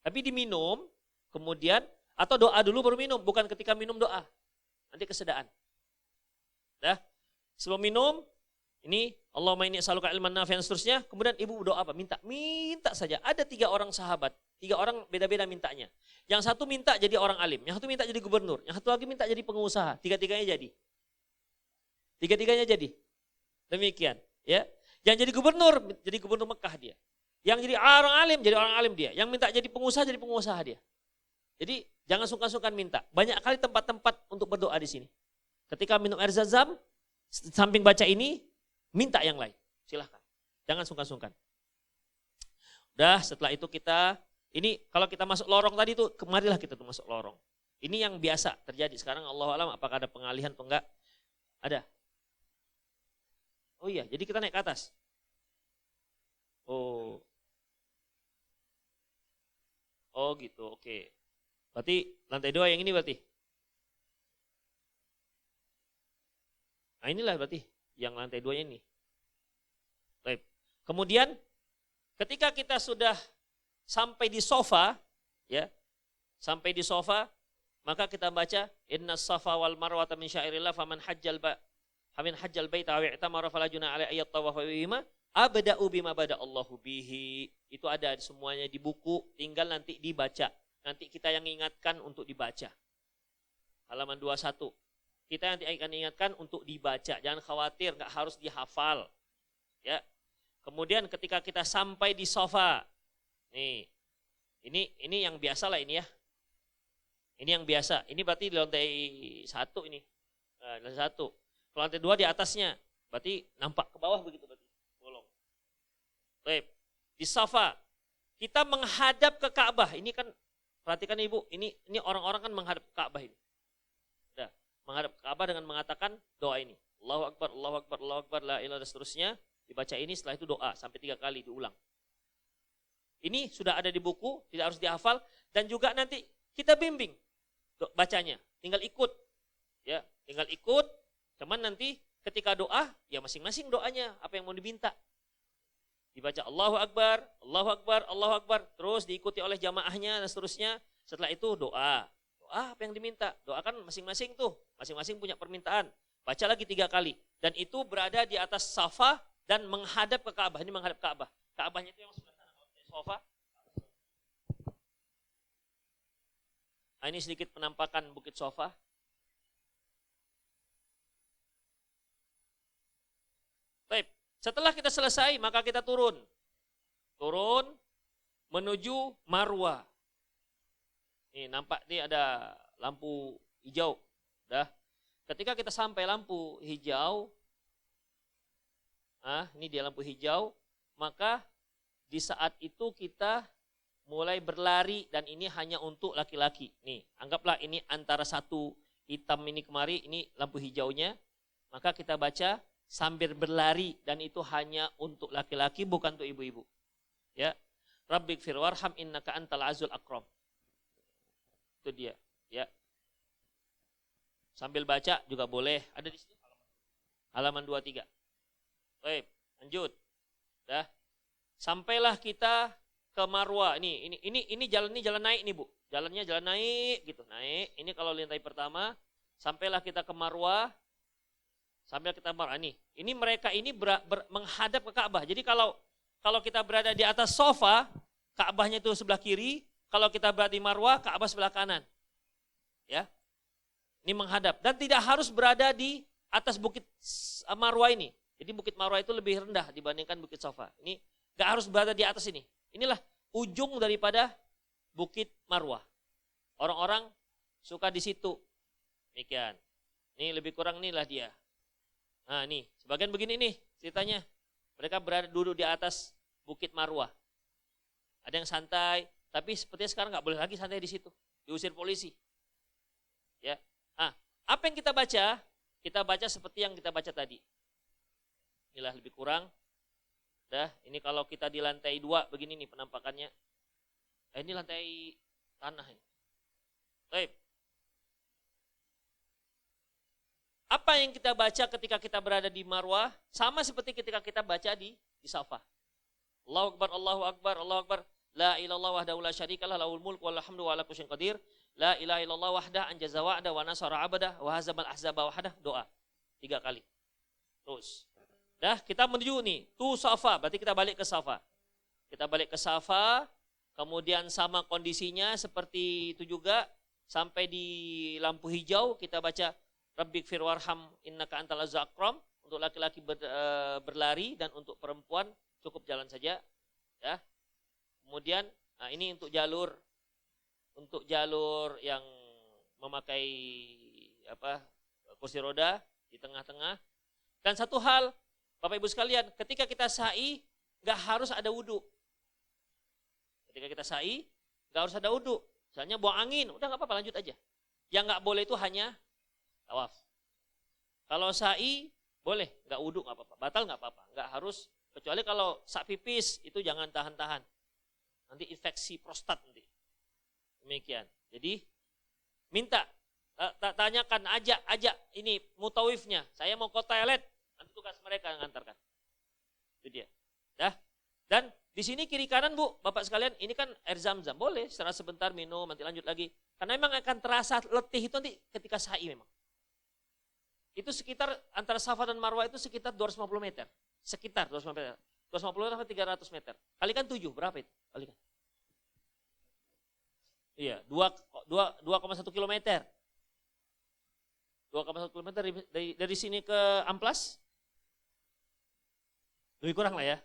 Tapi diminum, kemudian, atau doa dulu baru minum. Bukan ketika minum doa. Nanti kesedaan. Dah. Sebelum minum, ini Allahumma inni as'aluka ilman nafi'an dan seterusnya. Kemudian ibu doa apa? Minta saja. Ada 3 orang sahabat, 3 orang beda-beda mintanya. Yang satu minta jadi orang alim, yang satu minta jadi gubernur, yang satu lagi minta jadi pengusaha. Tiga-tiganya jadi. Tiga-tiganya jadi. Demikian, ya. Yang jadi gubernur Mekah dia. Yang jadi orang alim, jadi orang alim dia. Yang minta jadi pengusaha dia. Jadi jangan sungkan-sungkan minta. Banyak kali tempat-tempat untuk berdoa di sini. Ketika minum air zam-zam, samping baca ini, minta yang lain. Silahkan. Jangan sungkan-sungkan. Udah, setelah itu ini kalau kita masuk lorong tadi itu, kemarilah kita tuh masuk lorong. Ini yang biasa terjadi. Sekarang Allahu a'lam apakah ada pengalihan atau enggak? Ada. Oh iya, jadi kita naik ke atas. Oh. Oh gitu, oke. Berarti lantai 2 yang ini berarti. Nah inilah berarti yang lantai 2 ini. Baik. Kemudian ketika kita sudah sampai di sofa, ya, sampai di sofa, maka kita baca inna safa wal marwata min syairillah faman hajjal baita wa i'tamara fala junaha alaihi ayat tawaf bihima abda'u bima bada Allahu bihi. Itu ada semuanya di buku, tinggal nanti dibaca. Nanti kita yang ingatkan untuk dibaca. Halaman 21. Kita nanti akan ingatkan untuk dibaca. Jangan khawatir, enggak harus dihafal. Ya. Kemudian ketika kita sampai di sofa, nih, ini yang biasa lah ini ya. Ini yang biasa. Ini berarti di lantai 1 ini. Lantai 1. Kalau lantai 2 di atasnya, berarti nampak ke bawah begitu berarti. Bolong. Baik. Di sofa, kita menghadap ke Ka'bah. Ini kan, perhatikan Ibu, ini orang-orang kan menghadap ke Ka'bah ini. Udah, menghadap ke Ka'bah dengan mengatakan doa ini. Allahu Akbar, Allahu Akbar, Allahu Akbar, la ilaha dan seterusnya. Dibaca ini, setelah itu doa sampai 3 kali diulang. Ini sudah ada di buku, tidak harus dihafal, dan juga nanti kita bimbing bacanya, tinggal ikut, ya, tinggal ikut. Cuman nanti ketika doa, ya masing-masing doanya apa yang mau diminta. Dibaca Allahu Akbar, Allahu Akbar, Allahu Akbar, terus diikuti oleh jamaahnya dan seterusnya. Setelah itu doa, doa apa yang diminta, doakan masing-masing tuh, masing-masing punya permintaan. Baca lagi 3 kali, dan itu berada di atas Safa dan menghadap ke Ka'bah. Ini menghadap Ka'bah. Ka'bahnya itu yang sebelah sana, kalau di sofa. Nah, ini sedikit penampakan Bukit Sofa. Baik, setelah kita selesai maka kita turun. Turun menuju Marwah. Nih nampak nih ada lampu hijau. Dah. Ketika kita sampai lampu hijau, ini dia lampu hijau, maka di saat itu kita mulai berlari, dan ini hanya untuk laki-laki. Nih, anggaplah ini antara satu hitam ini kemari, ini lampu hijaunya, maka kita baca sambil berlari, dan itu hanya untuk laki-laki, bukan untuk ibu-ibu. Ya, Rabbighfir warham innaka antal azul akram. Itu dia, ya. Sambil baca juga boleh, ada di sini halaman 23. Baik, lanjut. Dah. Sampailah kita ke Marwah. Ini jalan naik nih, Bu. Jalannya jalan naik gitu, naik. Ini kalau lantai pertama, sampailah kita ke Marwah. Sambil kita Marwah nih. Ini mereka ini menghadap ke Ka'bah. Jadi kalau kita berada di atas sofa, Ka'bahnya itu sebelah kiri, kalau kita berada di Marwah, Ka'bah sebelah kanan. Ya. Ini menghadap, dan tidak harus berada di atas Bukit Marwah ini. Jadi Bukit Marwah itu lebih rendah dibandingkan Bukit Sofa. Ini nggak harus berada di atas ini. Inilah ujung daripada Bukit Marwah. Orang-orang suka di situ. Demikian. Ini lebih kurang inilah dia. Nah, nih, sebagian begini nih ceritanya. Mereka duduk di atas Bukit Marwah. Ada yang santai, tapi sepertinya sekarang nggak boleh lagi santai di situ. Diusir polisi. Ya. Apa yang kita baca? Kita baca seperti yang kita baca tadi. Inilah lebih kurang. Dah, ini kalau kita di lantai 2 begini nih penampakannya. Ini lantai tanah ini. Baik. Apa yang kita baca ketika kita berada di Marwah sama seperti ketika kita baca di Safa. Allahu Akbar, Allahu Akbar, Allahu Akbar. La ilaha illallah wahdahu la syarikalah lahul mulku wa lahul hamdu wa ala kulli syai'in qadir. La ilaha illallah wahdah anjaza wa'da wa nasara 'abda wa hazamal ahzaba wahdah. Doa 3 kali. Terus. Dah, kita menuju nih, tu Safa, berarti kita balik ke Safa. Kita balik ke Safa, kemudian sama kondisinya seperti itu juga, sampai di lampu hijau kita baca Rabbikfir warham innaka antal azizul akram. Untuk laki-laki berlari dan untuk perempuan cukup jalan saja. Ya. Kemudian, nah ini untuk jalur yang memakai kursi roda di tengah-tengah. Dan satu hal, Bapak Ibu sekalian, ketika kita sa'i nggak harus ada wudhu. Ketika kita sa'i nggak harus ada wudhu. Misalnya buang angin, udah nggak apa-apa, lanjut aja. Yang nggak boleh itu hanya tawaf. Kalau sa'i boleh, nggak wudhu nggak apa-apa, batal nggak apa-apa, nggak harus. Kecuali kalau sak pipis itu jangan tahan-tahan, nanti infeksi prostat nanti. Demikian. Jadi minta, tanyakan, ajak ini mutawifnya, saya mau ke toilet, nanti tugas mereka yang ngantarkan. Itu dia. Dah. Dan di sini kiri kanan Bu, Bapak sekalian, ini kan air zam-zam, boleh setelah sebentar minum, nanti lanjut lagi. Karena memang akan terasa letih itu nanti ketika sa'i memang. Itu sekitar antara Safa dan Marwah itu sekitar 250 meter. Sekitar 250 meter. 250 sampai 300 meter. Kalikan 7, berapa itu? Kalikan. Iya, 2,1 kilometer. 2,1 kilometer dari sini ke Amplas. Lebih kurang lah ya.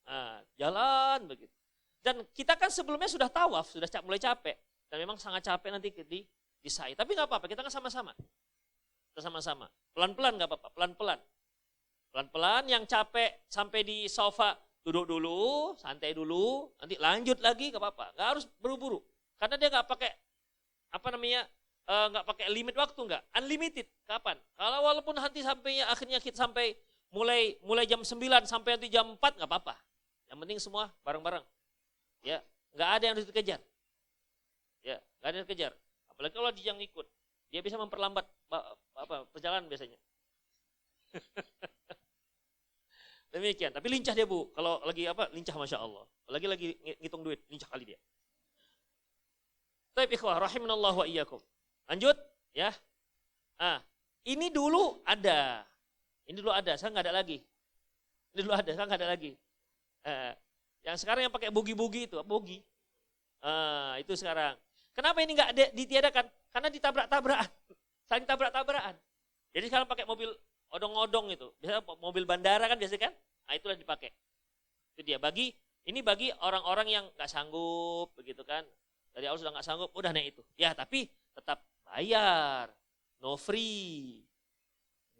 Nah, jalan begitu. Dan kita kan sebelumnya sudah tawaf, sudah mulai capek. Dan memang sangat capek nanti di sa'i. Tapi nggak apa-apa, kita kan sama-sama. Sama-sama. Pelan-pelan nggak apa-apa, pelan-pelan. Pelan-pelan, yang capek sampai di sofa, duduk dulu, santai dulu, nanti lanjut lagi nggak apa-apa. Nggak harus buru-buru. Karena dia nggak pakai, nggak pakai limit waktu, nggak. Unlimited, kapan? Kalau walaupun nanti akhirnya kita sampai mulai jam 9 sampai nanti jam 4, nggak apa-apa. Yang penting semua bareng-bareng. Ya, nggak ada yang harus dikejar. Ya, nggak ada yang dikejar. Apalagi kalau dia yang ikut. Dia bisa memperlambat perjalanan biasanya. Demikian, tapi lincah dia Bu. Kalau lagi lincah Masya Allah. Lagi ngitung duit, lincah kali dia. Taib ikhwah, rahimanallah wa iyyakum. Lanjut, ya. Ini dulu ada. Saya nggak ada lagi. Ini dulu ada, saya nggak ada lagi. Yang sekarang yang pakai bogi-bogi itu, bogi. Itu sekarang. Kenapa ini nggak ditiadakan? Karena ditabrak-tabrakan, saling tabrak-tabrakan. Jadi sekarang pakai mobil odong-odong itu, biasanya mobil bandara kan biasanya kan, nah itulah dipakai. Itu dia. Bagi orang-orang yang nggak sanggup, begitu kan, dari awal sudah nggak sanggup, udah naik itu. Ya tapi tetap bayar, no free,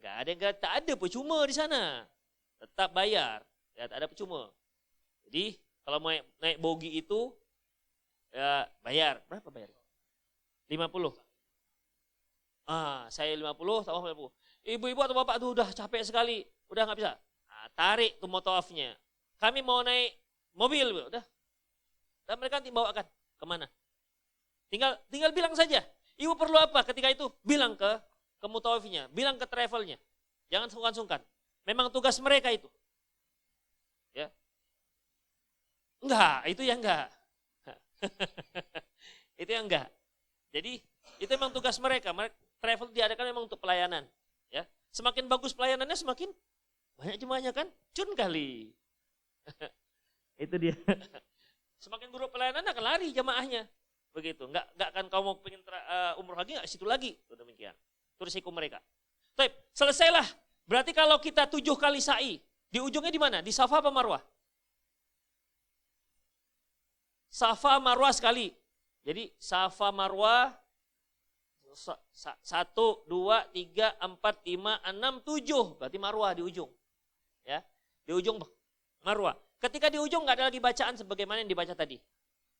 tak ada percuma di sana, tetap bayar, ya tak ada percuma. Jadi kalau mau naik bogi itu, ya bayar. Berapa bayar? 50. Saya 50, tawaf 50. Ibu-ibu atau bapak tuh udah capek sekali, udah nggak bisa. Tarik tuh motawafnya. Kami mau naik mobil, udah. Dan mereka nanti bawakan kemana? Tinggal bilang saja. Ibu perlu apa ketika itu? Bilang ke mutawafnya, bilang ke travelnya. Jangan sungkan-sungkan. Memang tugas mereka itu. Ya. Enggak, itu ya enggak. Itu yang enggak. Jadi itu memang tugas mereka. Travel diadakan memang untuk pelayanan. Ya, semakin bagus pelayanannya semakin banyak jemaahnya kan? Cun kali. Itu dia. Semakin buruk pelayanan akan lari jemaahnya. Begitu. Enggak akan kau mau pengen umroh lagi enggak situ lagi. Itu demikian. Itu risiko mereka. Baik, selesailah. Berarti kalau kita 7 kali sa'i, di ujungnya di mana? Di Safa apa Marwah? Safa Marwah sekali. Jadi Safa Marwah 1, 2, 3, 4, 5, 6, 7. Berarti Marwah di ujung. Ya, di ujung Marwah. Ketika di ujung nggak ada lagi bacaan sebagaimana yang dibaca tadi.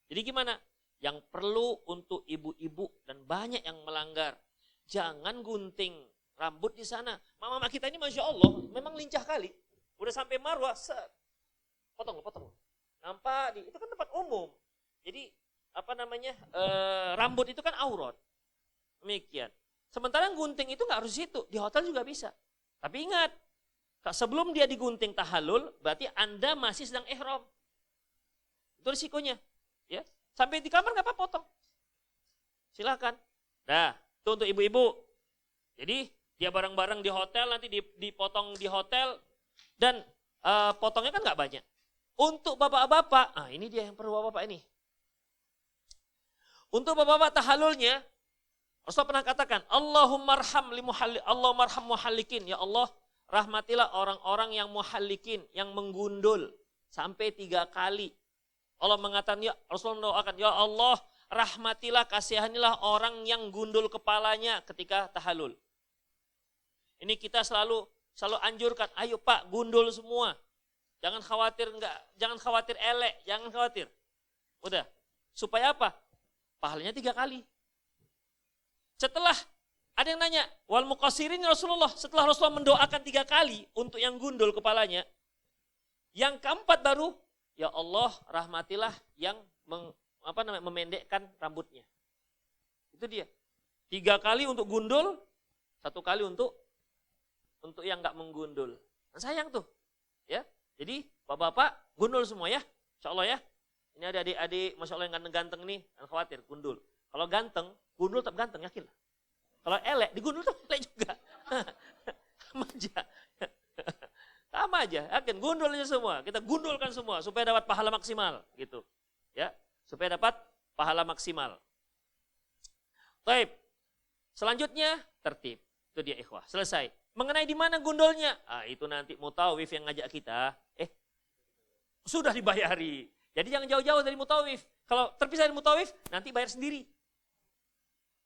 Jadi gimana? Yang perlu untuk ibu-ibu dan banyak yang melanggar. Jangan gunting rambut di sana. Mama kita ini Masya Allah memang lincah kali. Udah sampai Marwah, potong. Nampak, itu kan tempat umum. Jadi rambut itu kan aurat. Demikian. Sementara gunting itu nggak harus situ, di hotel juga bisa. Tapi ingat, sebelum dia digunting tahallul, berarti Anda masih sedang ihram. Itu risikonya. Ya, sampai di kamar nggak apa-apa potong. Silakan. Nah, itu untuk ibu-ibu. Jadi Dia bareng-bareng di hotel, nanti dipotong di hotel, dan potongnya kan nggak banyak. Untuk bapak-bapak, ini dia yang perlu bapak-bapak ini. Untuk bapak-bapak tahallulnya, Rasulullah pernah katakan, Allahumma arham muhallikin. Ya Allah, rahmatilah orang-orang yang muhallikin, yang menggundul sampai 3 kali. Allah mengatakan, ya Rasulullah doakan, ya Allah, rahmatilah, kasihanilah orang yang gundul kepalanya ketika tahallul. Ini kita selalu anjurkan, ayo Pak, gundul semua. Jangan khawatir elek, jangan khawatir. Udah. Supaya apa? Pahalanya 3 kali. Setelah ada yang nanya, wal muqassirin Rasulullah, setelah Rasulullah mendoakan 3 kali untuk yang gundul kepalanya, yang keempat baru, ya Allah, rahmatilah yang memendekkan rambutnya. Itu dia. 3 kali untuk gundul, 1 kali untuk yang nggak menggundul. Nah, sayang tuh, ya. Jadi bapak-bapak gundul semua ya, insya Allah ya. Ini ada adik-adik, masya Allah yang ganteng-ganteng nih, jangan khawatir gundul. Kalau ganteng, gundul tetap ganteng, yakin lah. Kalau elek, digundul tetap elek juga. Sama aja. Sama aja, yakin gundul aja semua. Kita gundulkan semua supaya dapat pahala maksimal, gitu. Ya, supaya dapat pahala maksimal. Baik. Selanjutnya tertib. Itu dia ikhwah. Selesai. Mengenai di mana gundulnya? Itu nanti mutawif yang ngajak kita. Sudah dibayari. Jadi jangan jauh-jauh dari mutawif. Kalau terpisah dari mutawif, nanti bayar sendiri.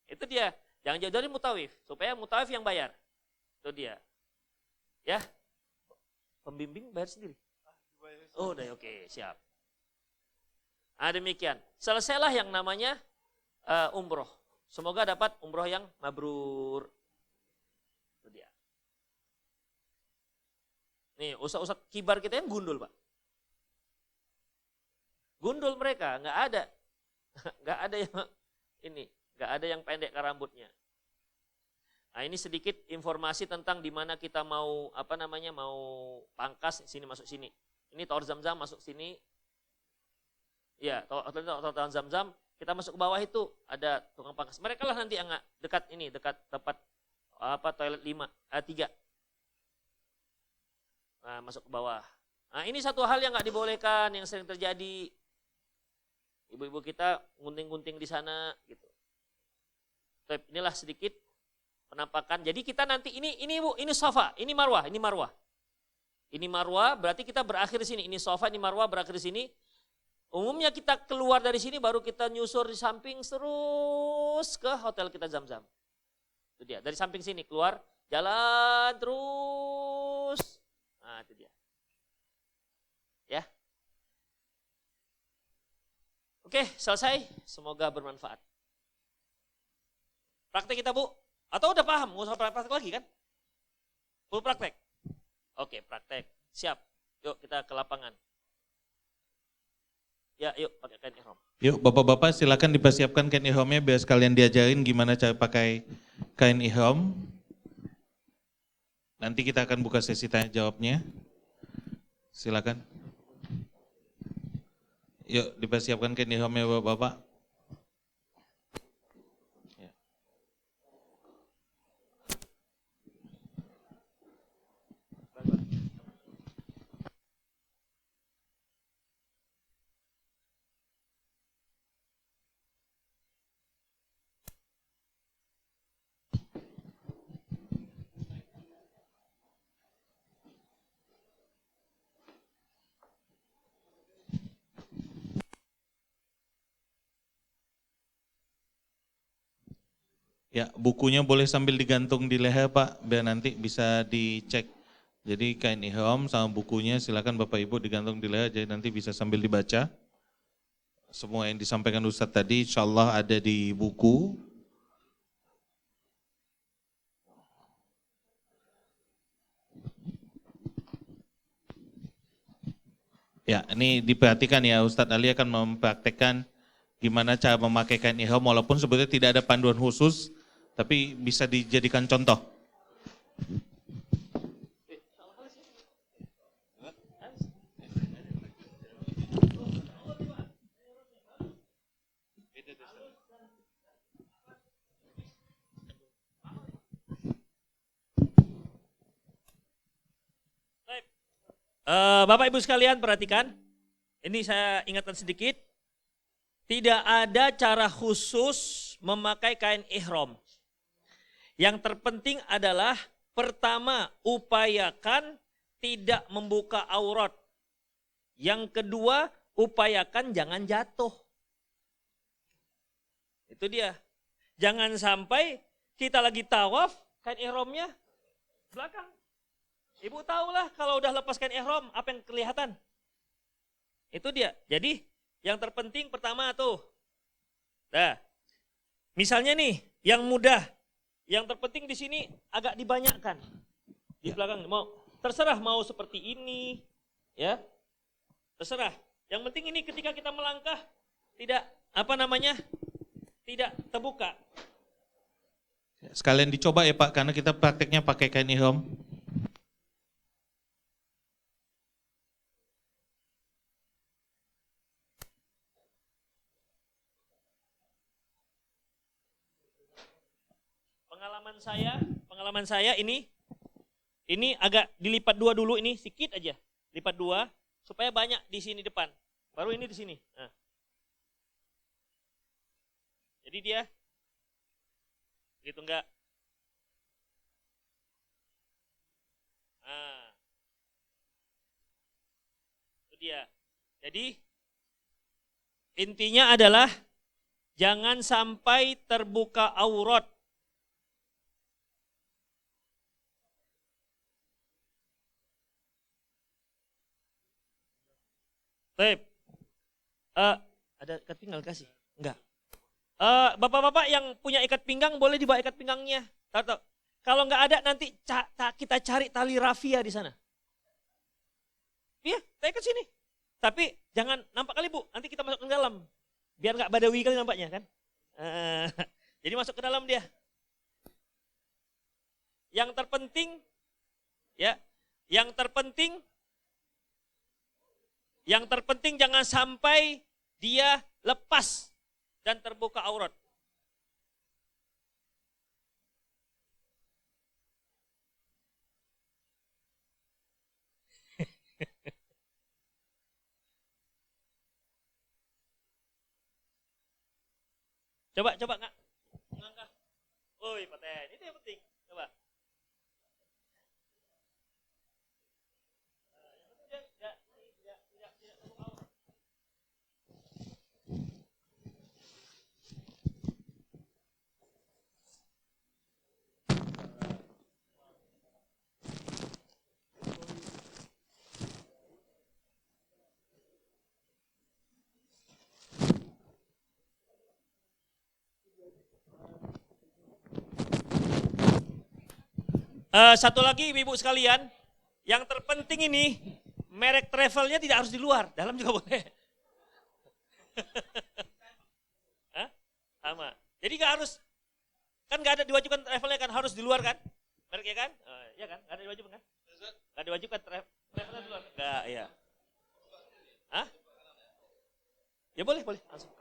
Itu dia. Jangan jauh dari mutawif. Supaya mutawif yang bayar. Itu dia. Ya. Pembimbing bayar sendiri. Oh, udah oke, siap. Demikian. Selesailah yang namanya umroh. Semoga dapat umroh yang mabrur. Itu dia. Nih, ustaz-ustaz kibar kita yang gundul, Pak. Gundul mereka, nggak ada. Nggak ada yang ini, nggak ada yang pendek ke rambutnya. Nah, ini sedikit informasi tentang di mana kita mau mau pangkas, sini masuk sini. Ini Tower Zam-Zam masuk sini. Ya, Tower Zam-Zam, kita masuk ke bawah itu ada tukang pangkas. Mereka lah nanti yang dekat tempat toilet 3. Nah, masuk ke bawah. Nah, ini satu hal yang nggak dibolehkan, yang sering terjadi. Ibu-ibu kita gunting-gunting di sana, gitu. Tapi inilah sedikit penampakan. Jadi kita nanti ini Bu, ini Safa, ini Marwah, ini Marwah. Ini Marwah, berarti kita berakhir di sini. Ini Safa, ini Marwah, berakhir di sini. Umumnya kita keluar dari sini baru kita nyusur di samping terus ke hotel kita Zam-Zam. Itu dia. Dari samping sini keluar, jalan terus. Nah, itu dia. Ya. Oke, selesai. Semoga bermanfaat. Praktek kita, Bu. Atau udah paham? Nggak usah praktek lagi kan? Full praktek. Oke, praktek. Siap. Yuk kita ke lapangan. Ya, yuk pakai kain ihram. Yuk bapak-bapak silakan dipersiapkan kain ihramnya biar sekalian diajarin gimana cara pakai kain ihram. Nanti kita akan buka sesi tanya jawabnya. Silakan. Yuk dipersiapkan kain ihramnya bapak-bapak. Ya, bukunya boleh sambil digantung di leher Pak, biar nanti bisa dicek. Jadi kain ihram sama bukunya silakan Bapak Ibu digantung di leher, jadi nanti bisa sambil dibaca. Semua yang disampaikan Ustadz tadi insya Allah ada di buku. Ya, ini diperhatikan ya, Ustadz Ali akan mempraktekkan gimana cara memakai kain ihram walaupun sebetulnya tidak ada panduan khusus, tapi bisa dijadikan contoh. Bapak Ibu sekalian perhatikan, ini saya ingatkan sedikit, tidak ada cara khusus memakai kain ihram. Yang terpenting adalah pertama, upayakan tidak membuka aurat. Yang kedua, upayakan jangan jatuh. Itu dia. Jangan sampai kita lagi tawaf, kain ihramnya belakang. Ibu tahulah kalau udah lepas kain ihram, apa yang kelihatan? Itu dia. Jadi yang terpenting pertama tuh. Nah, misalnya nih, yang mudah, yang terpenting di sini agak dibanyakkan. Di belakang terserah mau seperti ini, ya. Terserah. Yang penting ini ketika kita melangkah tidak tidak terbuka. Sekalian dicoba ya Pak, karena kita prakteknya pakai kain ihram. Pengalaman saya ini agak dilipat dua dulu, ini sedikit aja. Lipat dua supaya banyak di sini depan. Baru ini di sini. Nah. Jadi dia gitu enggak? Nah. Itu dia. Jadi intinya adalah jangan sampai terbuka aurat. Baik. Ada ikat pinggang kasih? Enggak. Bapak-bapak yang punya ikat pinggang boleh dibawa ikat pinggangnya. Tahu. Kalau enggak ada nanti kita cari tali rafia di sana. Iya, saya ke sini. Tapi jangan nampak kali Bu, nanti kita masuk ke dalam. Biar enggak badawi kali nampaknya kan. Jadi masuk ke dalam dia. Yang terpenting ya, yang terpenting jangan sampai dia lepas dan terbuka aurat. Coba nggak ngangkat. Woi, paten. Itu yang penting. Coba. Yang penting dia tidak terbuka aurat. Satu lagi ibu sekalian, yang terpenting ini merek travelnya tidak harus di luar, dalam juga boleh. Hah? Sama. Jadi nggak harus, kan nggak ada diwajibkan travelnya kan, harus di luar kan, mereknya kan? Iya kan, nggak ada diwajibkan kan? Nggak ada diwajibkan travelnya di luar? Nggak, ya. Hah? Ya boleh, langsung.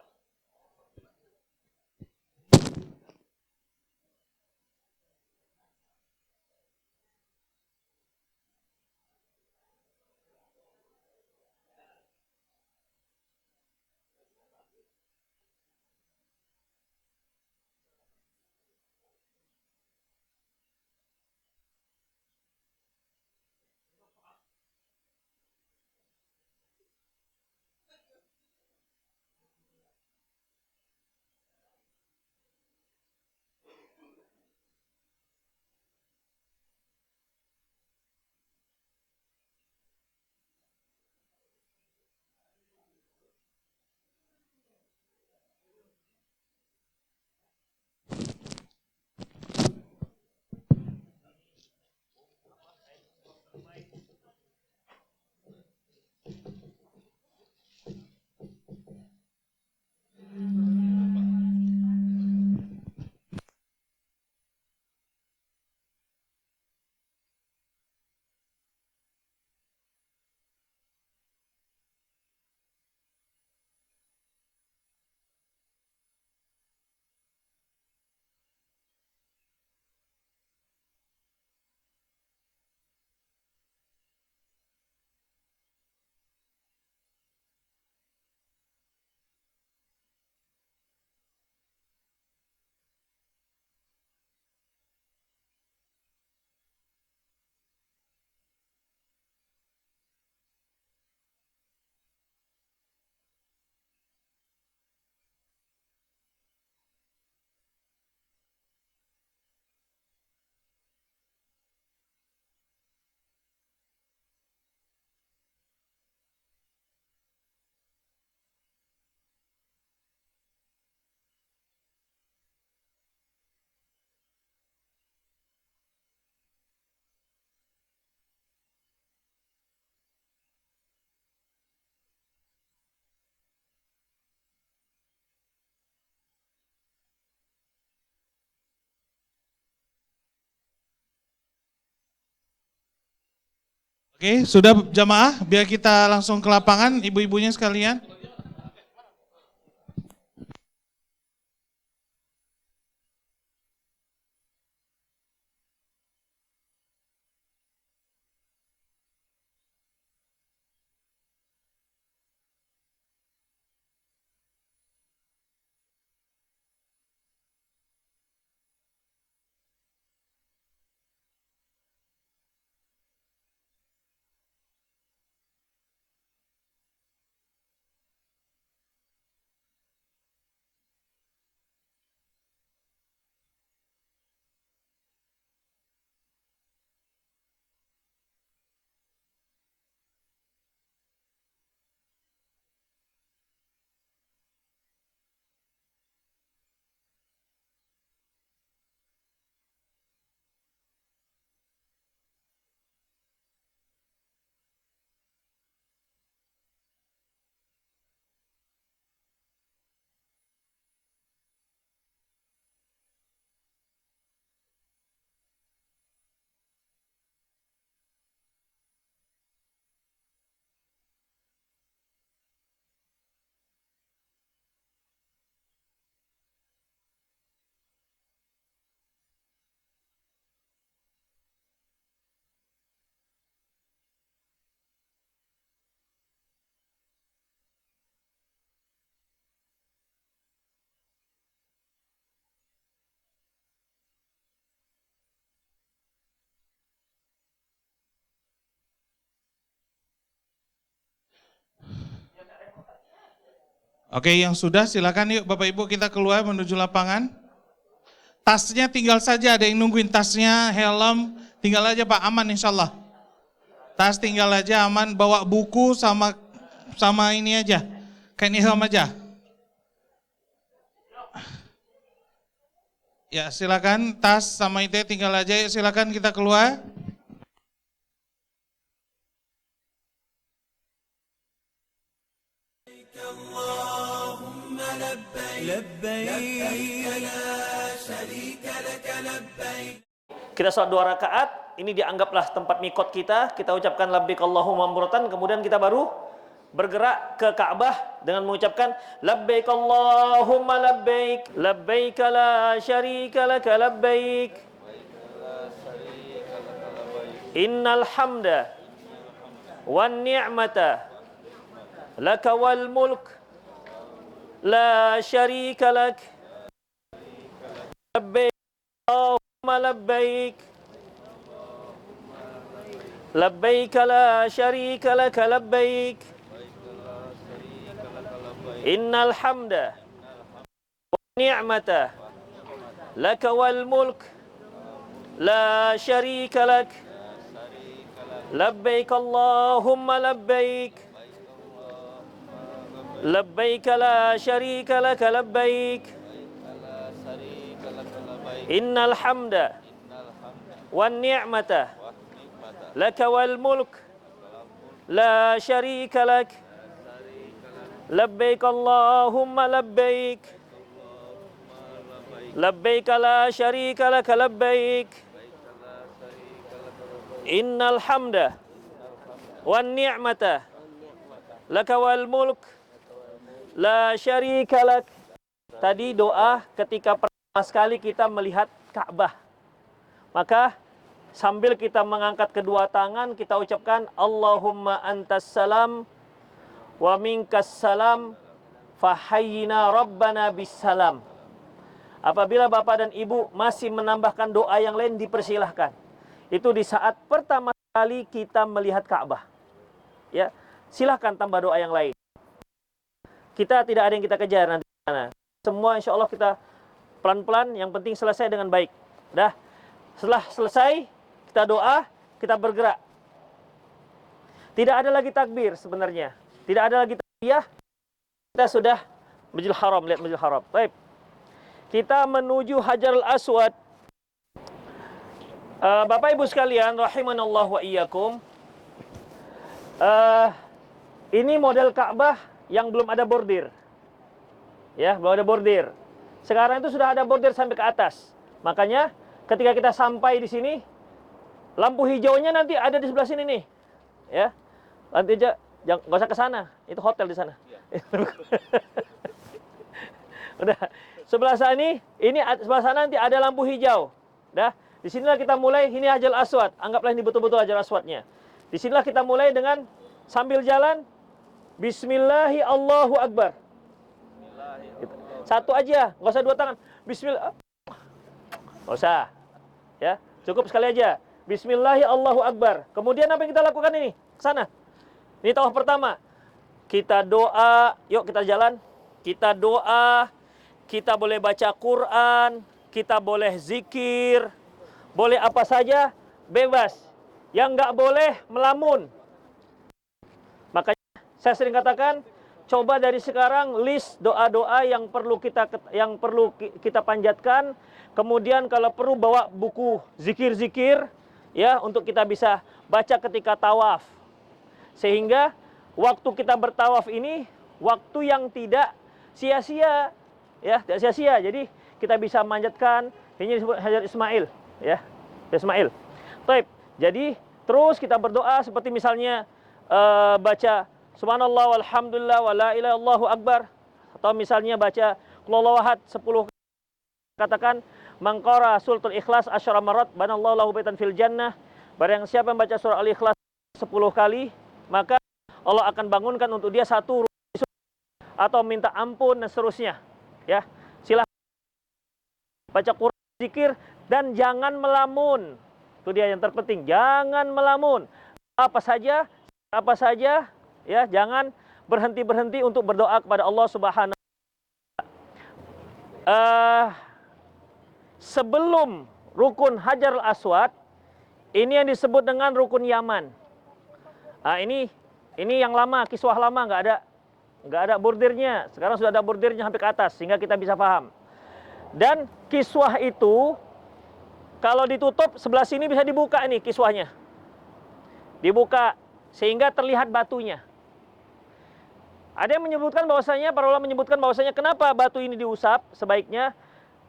Oke, sudah jamaah, biar kita langsung ke lapangan, ibu-ibunya sekalian. Oke, yang sudah silakan yuk Bapak Ibu kita keluar menuju lapangan. Tasnya tinggal saja, ada yang nungguin tasnya, helm, tinggal aja Pak, aman insya Allah. Tas tinggal aja aman, bawa buku sama ini aja, kain ihram aja. Ya silakan, tas sama itu tinggal aja, yuk silakan kita keluar. Kita sholat 2 rakaat, ini dianggaplah tempat mikot kita ucapkan labbaik Allahumma umratan, kemudian kita baru bergerak ke Ka'bah dengan mengucapkan labbaik Allahumma labbaik, labbaik la syarika laka labbaik, innal hamda wan ni'mata laka wal mulk la syarika lak, labbaik Allahumma labbaik, labbaik la syarika laka labbaik, innal hamda wan ni'mata laka wal mulk la syarika lak, labbaik Allahumma labbaik, labbaik la syarika laka labbaik, innal hamda wan ni'mata laka wal mulk la syarika lak, labbaik Allahumma labbaik, labbaik la syarika laka labbaik, innal hamda wan ni'mata laka wal mulk la syarika lak. Tadi doa ketika pertama sekali kita melihat Ka'bah. Maka sambil kita mengangkat kedua tangan kita ucapkan Allahumma antas salam wa minkas salam fahayyina rabbana bis salam. Apabila Bapak dan Ibu masih menambahkan doa yang lain dipersilahkan. Itu di saat pertama kali kita melihat Ka'bah. Ya, silahkan tambah doa yang lain. Kita tidak ada yang kita kejar nanti. Semua insya Allah kita pelan-pelan, yang penting selesai dengan baik. Dah, setelah selesai kita doa, kita bergerak. Tidak ada lagi takbir sebenarnya. Tidak ada lagi takbiyah. Kita sudah Masjidil Haram, lihat Masjidil Haram. Baik. Kita menuju Hajarul Aswad. Bapak Ibu sekalian, rahimanallah wa iyyakum. Ini model Ka'bah yang belum ada bordir. Ya, belum ada bordir. Sekarang itu sudah ada bordir sampai ke atas. Makanya ketika kita sampai di sini, lampu hijaunya nanti ada di sebelah sini nih. ya. Nanti aja jangan nggak usah ke sana, itu hotel di sana. Udah. Sebelah sana ini sebelah sana nanti ada lampu hijau. Dah. Di sinilah kita mulai, ini Hajar Aswad. Anggaplah ini betul-betul Hajar Aswadnya. Di sinilah kita mulai dengan sambil jalan Bismillahi Allahu Akbar. Satu aja, nggak usah dua tangan. Bismillah. Nggak usah. Ya, cukup sekali aja. Bismillahi Allahu Akbar. Kemudian apa yang kita lakukan ini? Sana. Ini tawaf pertama. Kita doa, yuk kita jalan. Kita doa, kita boleh baca Quran, kita boleh zikir, boleh apa saja, bebas. Yang nggak boleh melamun. Makanya saya sering katakan, coba dari sekarang list doa-doa yang perlu kita panjatkan. Kemudian kalau perlu bawa buku zikir-zikir ya untuk kita bisa baca ketika tawaf. Sehingga waktu kita bertawaf ini waktu yang tidak sia-sia ya, tidak sia-sia. Jadi kita bisa manjatkan, ini disebut Hajar Ismail ya. Ismail. Baik. Jadi terus kita berdoa seperti misalnya baca Subhanallah walhamdulillah wa la ilaha illallahu akbar, atau misalnya baca Qul huwallahu ahad 10 katakan mangqara suratul ikhlas asyara marat banallahu lahu baitan fil jannah. Barang siapa yang baca surah Al-Ikhlas 10 kali, maka Allah akan bangunkan untuk dia satu rumah di surga, atau minta ampun dan seterusnya. Ya, silahkan baca Quran, zikir, dan jangan melamun. Itu dia yang terpenting, jangan melamun. Apa saja ya, jangan berhenti untuk berdoa kepada Allah Subhanahu wa taala. Sebelum rukun Hajar Aswad, ini yang disebut dengan rukun Yaman. Ini yang lama, kiswah lama, nggak ada bordirnya. Sekarang sudah ada bordirnya sampai ke atas sehingga kita bisa paham. Dan kiswah itu kalau ditutup sebelah sini bisa dibuka nih kiswahnya. Dibuka sehingga terlihat batunya. Ada yang menyebutkan bahwasanya, para ulama menyebutkan bahwasanya kenapa batu ini diusap sebaiknya?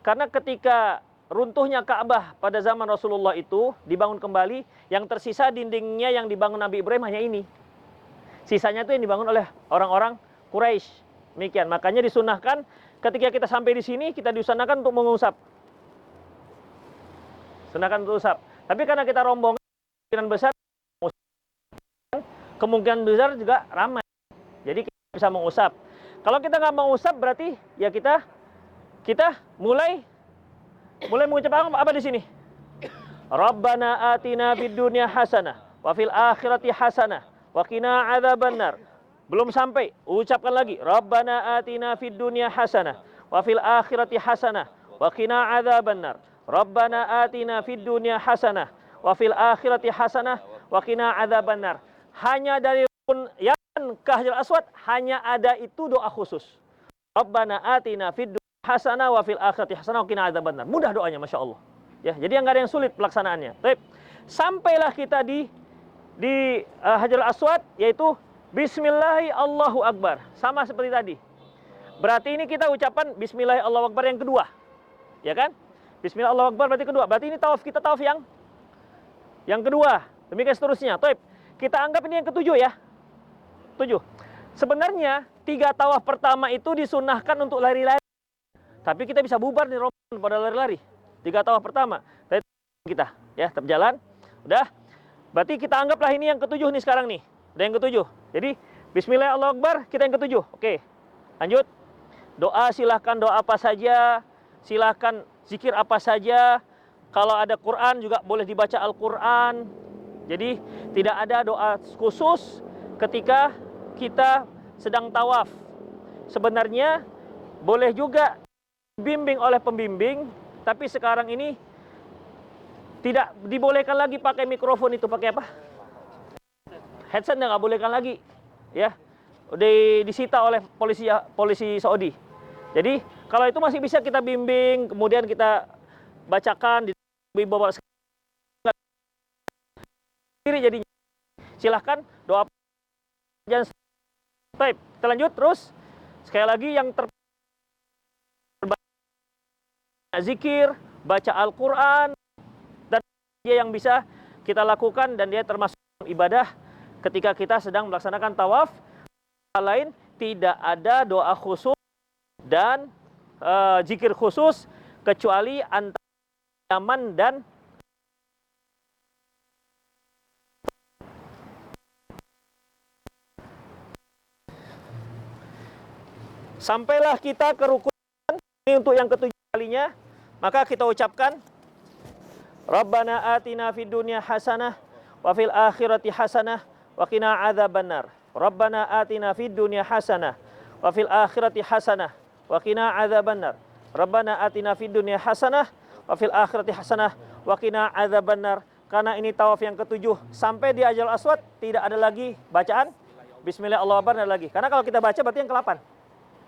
Karena ketika runtuhnya Ka'bah pada zaman Rasulullah itu dibangun kembali, yang tersisa dindingnya yang dibangun Nabi Ibrahim hanya ini. Sisanya itu yang dibangun oleh orang-orang Quraisy. Demikian. Makanya disunahkan ketika kita sampai di sini, kita disunahkan untuk mengusap. Sunahkan untuk usap. Tapi karena kita rombongan kemungkinan besar juga ramai. Jadi kita bisa mengusap. Kalau kita nggak mau usap berarti ya kita mulai mengucap apa di sini? Rabbana atina fid dunya hasanah wa fil akhirati hasanah wa qina adzabannar. Belum sampai, ucapkan lagi. Rabbana atina fid dunya hasanah wa fil akhirati hasanah wa qina adzabannar. Rabbana atina fid dunya hasanah wa fil akhirati hasanah wa qina adzabannar. Hanya dari rukun yang ke Hajar Aswad hanya ada itu doa khusus. Rabbana atina fid dunya hasanah wa fil akhirati hasanah wa qina adzabannar. Mudah doanya, Masya Allah. Ya, jadi enggak ada yang sulit pelaksanaannya. Baik. Sampailah kita di Hajar Aswad, yaitu Bismillahi Allahu Akbar. Sama seperti tadi. Berarti ini kita ucapan Bismillahi Allahu Akbar yang kedua. Ya kan? Bismillah Allahu Akbar berarti kedua. Berarti ini tawaf kita yang kedua. Demikian seterusnya. Taib. Kita anggap ini yang ketujuh ya. 7. Sebenarnya 3 tawaf pertama itu disunahkan untuk lari-lari. Tapi kita bisa bubar nih Ramadan pada lari-lari. 3 tawaf pertama. Tapi kita ya tetap jalan. Udah. Berarti kita anggaplah ini yang ketujuh nih sekarang nih. Udah yang ketujuh. Jadi Bismillah Allahu Akbar kita yang ketujuh. Oke. Lanjut. Doa silahkan doa apa saja. Silahkan zikir apa saja. Kalau ada Quran juga boleh dibaca Al-Quran. Jadi tidak ada doa khusus ketika kita sedang tawaf. Sebenarnya boleh juga dibimbing oleh pembimbing, tapi sekarang ini tidak dibolehkan lagi pakai mikrofon itu, pakai apa? Headset nggak bolehkan lagi, ya. Disita oleh polisi Saudi. Jadi kalau itu masih bisa kita bimbing, kemudian kita bacakan di bawah sendiri jadinya. Silahkan doa. Baik, kita lanjut terus. Sekali lagi yang zikir, baca Al-Quran, dan dia yang bisa kita lakukan dan dia termasuk ibadah ketika kita sedang melaksanakan tawaf. Lain tidak ada doa khusus dan zikir khusus kecuali antara Yaman dan sampailah kita ke rukun ini untuk yang ketujuh kalinya, maka kita ucapkan Rabbana atina fid dunya hasanah wa fil akhirati hasanah wa qina adzabannar. Rabbana atina fid dunya hasanah wa fil akhirati hasanah wa qina adzabannar. Rabbana atina fid dunya hasanah wa fil akhirati hasanah wa qina adzabannar. Karena ini tawaf yang ketujuh, sampai di Hajarul Aswad tidak ada lagi bacaan Bismillah Allahu Akbar lagi. Karena kalau kita baca berarti yang ke-8.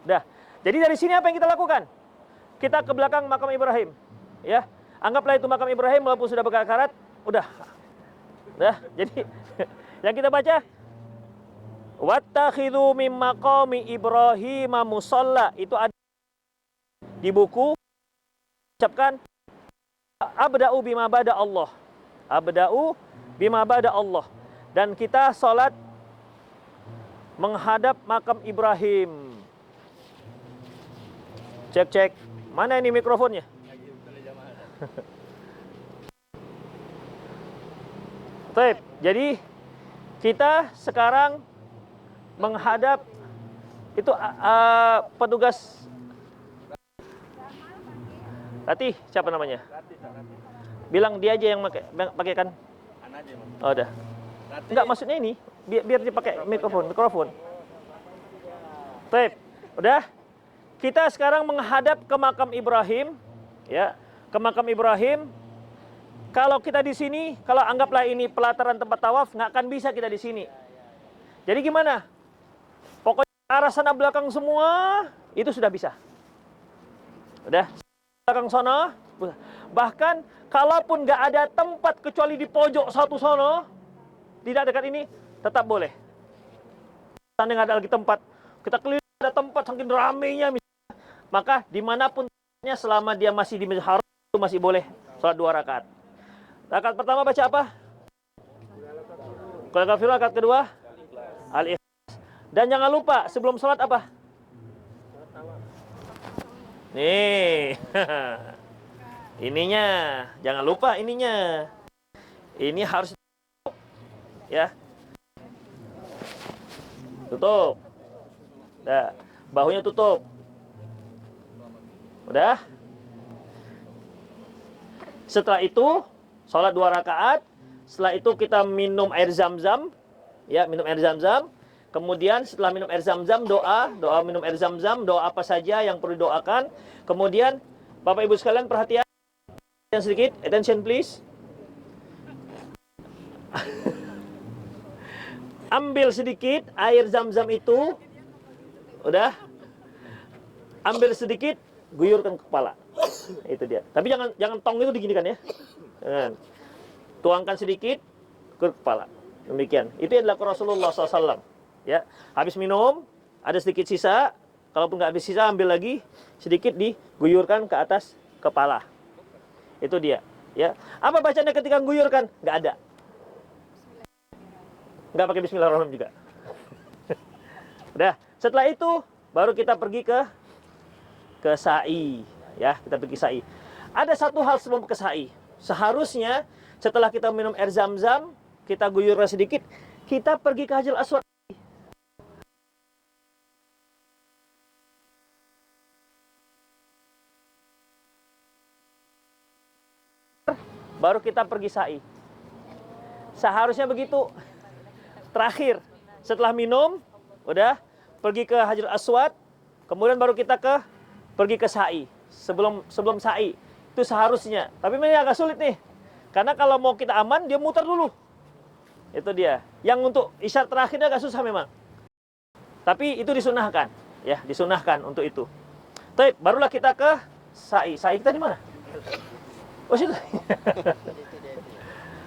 Dah. Jadi dari sini apa yang kita lakukan? Kita ke belakang makam Ibrahim, ya. Anggaplah itu makam Ibrahim walaupun sudah berkarat, udah. Dah. Jadi yang kita baca wattakhidhu mim maqami Ibrahim musalla, itu ada di buku. Ucapkan abda'u bima bada Allah. Abda'u bima bada Allah. Dan kita salat menghadap makam Ibrahim. Cek. Mana ini mikrofonnya? Baik, jadi kita sekarang menghadap itu petugas Ratih, siapa namanya? Bilang dia aja yang pakai kan? Oh, udah. Enggak, maksudnya ini biar dia pakai mikrofon. Baik, udah. Kita sekarang menghadap ke makam Ibrahim, ya, ke makam Ibrahim. Kalau kita di sini, kalau anggaplah ini pelataran tempat tawaf, nggak akan bisa kita di sini. Jadi gimana? Pokoknya arah sana belakang semua itu sudah bisa. Udah, belakang sana. Bahkan kalaupun nggak ada tempat kecuali di pojok satu sana, tidak dekat ini, tetap boleh. Tandang ada lagi tempat, kita keliling ada tempat saking ramainya. Maka dimanapun selama dia masih di Masjidil Haram itu masih boleh sholat 2 rakaat. Rakaat pertama baca apa? Qul kafirun. Rakaat kedua Al-Ikhlas. Dan jangan lupa sebelum sholat apa? Nih. Ininya, jangan lupa ininya. Ini harus ya. Tutup. Nah, bahunya tutup. Udah. Setelah itu sholat 2 rakaat. Setelah itu kita minum air zam-zam, ya, minum air zam-zam. Kemudian setelah minum air zam-zam, doa minum air zam-zam, doa apa saja yang perlu doakan. Kemudian Bapak Ibu sekalian perhatian sedikit, attention please. Ambil sedikit air zam-zam itu, udah. Ambil sedikit, guyurkan ke kepala. Itu dia. Tapi jangan tong itu diginikan ya. Jangan. Tuangkan sedikit ke kepala. Demikian. Itu adalah Rasulullah SAW. Ya. Habis minum, ada sedikit sisa. Kalaupun nggak habis sisa, ambil lagi sedikit, diguyurkan ke atas kepala. Itu dia. Ya. Apa bacanya ketika guyurkan? Nggak ada. Nggak pakai Bismillahirrahmanirrahim juga. Udah. Setelah itu, baru kita pergi ke sa'i, ya, kita pergi sa'i. Ada satu hal sebelum ke sa'i. Seharusnya setelah kita minum air zam-zam, kita guyurkan sedikit, kita pergi ke Hajarul Aswad. Baru kita pergi sa'i. Seharusnya begitu. Terakhir, setelah minum, udah pergi ke Hajarul Aswad, kemudian baru kita pergi ke sa'i. Sebelum sa'i itu seharusnya. Tapi ini agak sulit nih. Karena kalau mau kita aman, dia muter dulu. Itu dia. Yang untuk isyarat terakhirnya agak susah memang. Tapi itu disunahkan, ya, disunahkan untuk itu. Baik, barulah kita ke sa'i. Sa'i kita di mana? Oh, situ.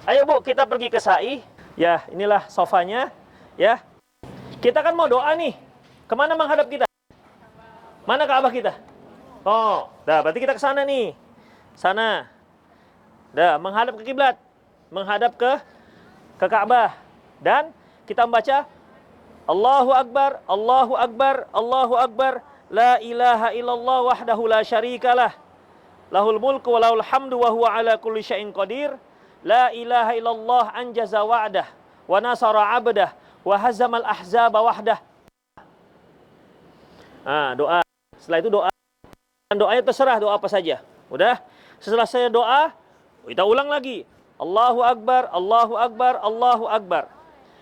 Ayo Bu, kita pergi ke sa'i. Ya, inilah sofanya, ya. Kita kan mau doa nih. Kemana menghadap kita? Mana Ka'bah kita? Oh, dah berarti kita ke sana nih. Sana. Dah, menghadap ke kiblat. Menghadap ke Ka'bah. Dan kita membaca Allahu Akbar, Allahu Akbar, Allahu Akbar, la ilaha illallah wahdahu la syarikalah, lahul mulku wa lahul hamdu wa huwa ala kulli syai'in qadir, la ilaha illallah anjaza wa'dah wa nasara 'abdah wa hazamal ahzaba wahdah. Doa. Setelah itu doa. Dan doanya terserah doa apa saja. Udah. Setelah saya doa, kita ulang lagi. Allahu Akbar, Allahu Akbar, Allahu Akbar.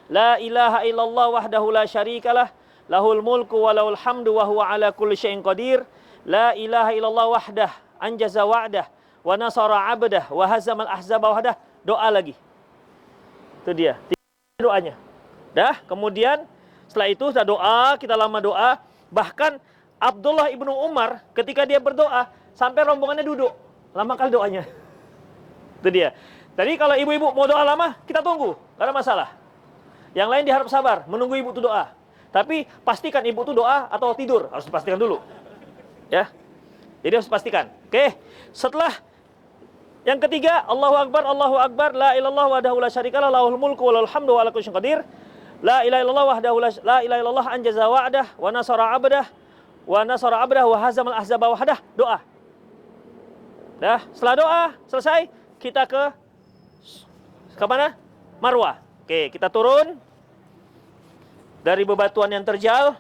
La ilaha illallah wahdahu la syarikalah, lahul mulku wa lahul hamdu wa huwa ala kulli syai'in qadir. La ilaha illallah wahdah anjaza wa'dah wa nasara 'abdah wa hazamal ahzaba wahdah. Doa lagi. Itu dia. Doanya. Dah, kemudian setelah itu sudah doa, kita lama doa. Bahkan Abdullah ibnu Umar ketika dia berdoa sampai rombongannya duduk. Lama kali doanya. Itu dia. Jadi kalau ibu-ibu mau doa lama, kita tunggu. Gak ada masalah. Yang lain diharap sabar, menunggu ibu itu doa. Tapi pastikan ibu itu doa atau tidur. Harus dipastikan dulu. Ya. Jadi harus pastikan. Oke. Setelah yang ketiga, Allahu Akbar, la ilallah wahdahu la syarikalah, lahul mulku wa lahul hamdu wa ala kulli syai'in qadir. La ilaha illallah wahdahu la ilaha illallah anjaza wa'dah wa nasara 'abdah wa hazamal ahzaba wahdah. Doa. Dah, setelah doa selesai, kita ke mana? Marwah. Oke, kita turun dari bebatuan yang terjal.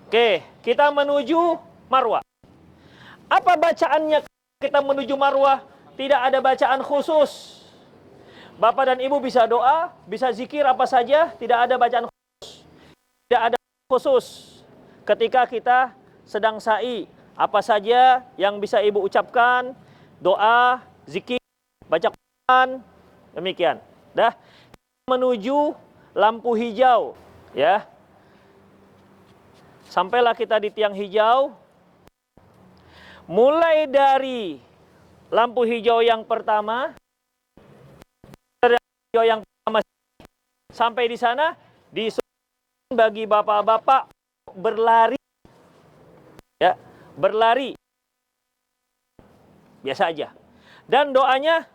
Oke, kita menuju Marwah. Apa bacaannya kita menuju Marwah? Tidak ada bacaan khusus. Bapak dan Ibu bisa doa, bisa zikir apa saja, tidak ada bacaan khusus. Tidak ada khusus ketika kita sedang sa'i. Apa saja yang bisa Ibu ucapkan, doa, zikir, baca Quran, demikian. Dah, menuju lampu hijau, ya. Sampailah kita di tiang hijau. Mulai dari lampu hijau yang pertama, sampai di sana disuruh bagi bapak-bapak berlari, ya, berlari biasa aja. Dan doanya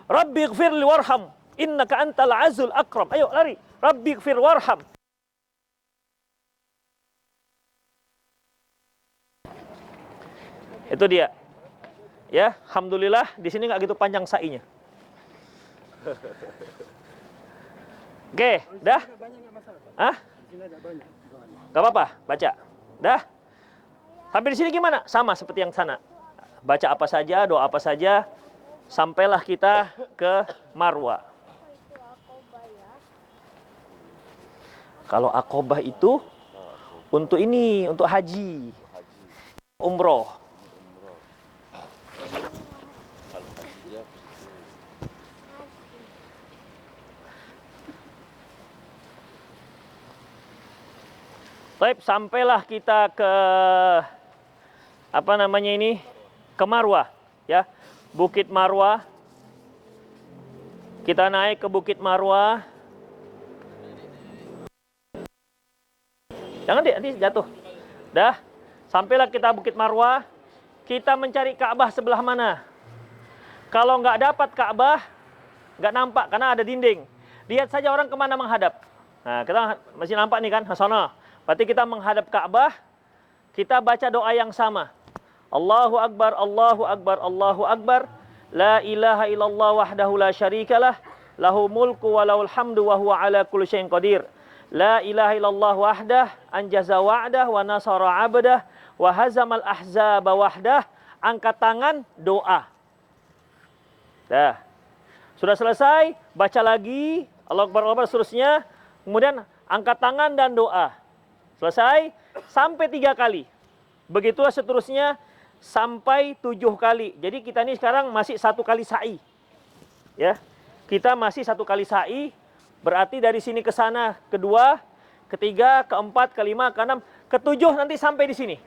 Rabbighfirli warham innaka antal azul akram. Ayo lari, Rabbighfir warham. Itu dia. Ya, alhamdulillah di sini nggak gitu panjang sa'inya. Oke, dah? Hah? Gak apa-apa, baca. Dah? Sampai di sini gimana? Sama seperti yang sana. Baca apa saja, doa apa saja, sampailah kita ke Marwah. Kalau Aqobah itu untuk ini, untuk haji, umroh. Baik, sampailah kita ke apa namanya ini? Ke Marwah, ya. Bukit Marwah. Kita naik ke Bukit Marwah. Jangan deh, nanti jatuh. Dah, sampailah kita Bukit Marwah. Kita mencari Ka'bah sebelah mana? Kalau nggak dapat Ka'bah, nggak nampak karena ada dinding. Lihat saja orang kemana menghadap. Nah, kita masih nampak nih kan, sana. Berarti kita menghadap Ka'bah, kita baca doa yang sama. Allahu Akbar, Allahu Akbar, Allahu Akbar. La ilaha illallah wahdahu la syarikalah. Lahu mulku wa lahul hamdu wa huwa ala kulli syai'in qadir. La ilaha illallah wahdah anjaza wa'dah wa nasara 'abdah wa hazamal ahzaba wahdah. Angkat tangan, doa. Dah. Sudah selesai, baca lagi Allahu Akbar, Allahu Akbar, seterusnya. Kemudian angkat tangan dan doa. Selesai, sampai 3 kali. Begitulah seterusnya sampai 7 kali. Jadi kita ini sekarang masih 1 kali sa'i. Ya, kita masih 1 kali sa'i. Berarti dari sini ke sana, kedua, ketiga, keempat, kelima, keenam, ketujuh nanti sampai di sini.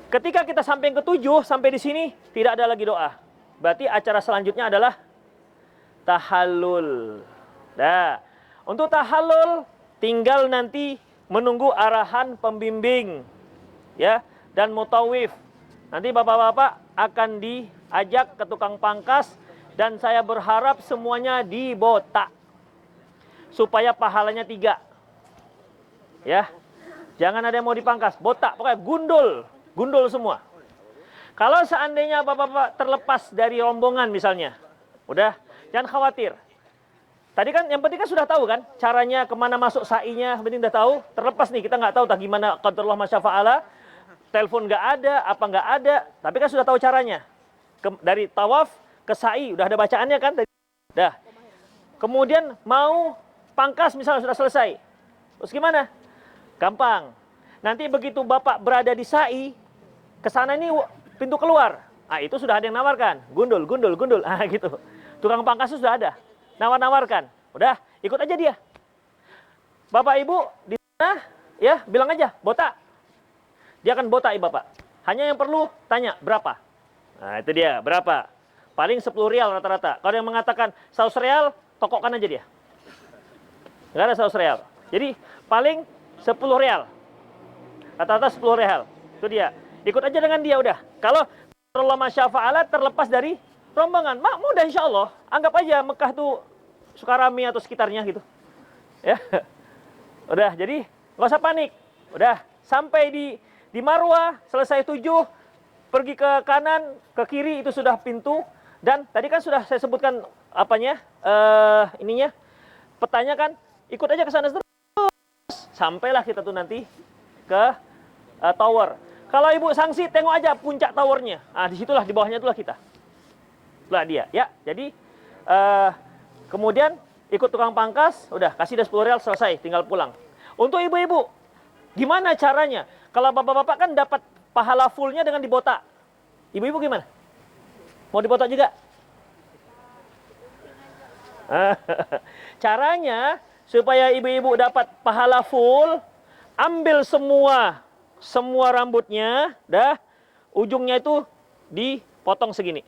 Ketika kita sampai yang ketujuh, sampai di sini, tidak ada lagi doa. Berarti acara selanjutnya adalah tahallul. Nah, untuk tahallul tinggal nanti menunggu arahan pembimbing, ya, dan mutawif. Nanti bapak-bapak akan diajak ke tukang pangkas dan saya berharap semuanya dibotak. supaya pahalanya 3. Ya. Jangan ada yang mau dipangkas, botak, pokoknya gundul semua. Kalau seandainya bapak-bapak terlepas dari rombongan misalnya, udah, jangan khawatir. Tadi kan yang penting kan sudah tahu kan caranya kemana masuk sa'inya, penting udah tahu. Terlepas nih kita nggak tahu tak gimana qadarullah masyafa'ala, telepon nggak ada, apa nggak ada, tapi kan sudah tahu caranya. Dari tawaf ke sa'i udah ada bacaannya kan? Dah. Kemudian mau pangkas misalnya sudah selesai, terus gimana? Gampang. Nanti begitu bapak berada di sa'i, ke sana ini pintu keluar. Ah itu sudah ada yang nawarkan, gundul. Ah gitu. Tukang pangkas sudah ada. Nawar-nawarkan. Udah, ikut aja dia. Bapak Ibu di sana ya, bilang aja, botak. Dia akan botai Bapak. Hanya yang perlu tanya berapa. Nah, itu dia, berapa? Paling 10 rial rata-rata. Kalau yang mengatakan 100 rial, tokokkan aja dia. Enggak ada 100 rial. Jadi paling 10 rial. Rata-rata 10 rial. Itu dia. Ikut aja dengan dia udah. Kalau Allah masyafa'ala terlepas dari rombongan, mudah insya Allah. Anggap aja Mekah tuh Sukarami atau sekitarnya gitu. Ya, udah. Jadi nggak usah panik. Udah sampai di Marwah, selesai 7, pergi ke kanan, ke kiri itu sudah pintu. Dan tadi kan sudah saya sebutkan apanya, ininya, petanya kan. Ikut aja ke sana terus. Sampailah kita tuh nanti ke tower. Kalau ibu sanksi, tengok aja puncak towernya. Ah, disitulah di bawahnya itulah kita. Lah dia, ya. Jadi kemudian ikut tukang pangkas, udah kasih dia 10 rial selesai, tinggal pulang. Untuk ibu-ibu, gimana caranya? Kalau bapak-bapak kan dapat pahala fullnya dengan dibotak. Ibu-ibu gimana? Mau dibotak juga? Caranya supaya ibu-ibu dapat pahala full, ambil semua rambutnya, dah ujungnya itu dipotong segini.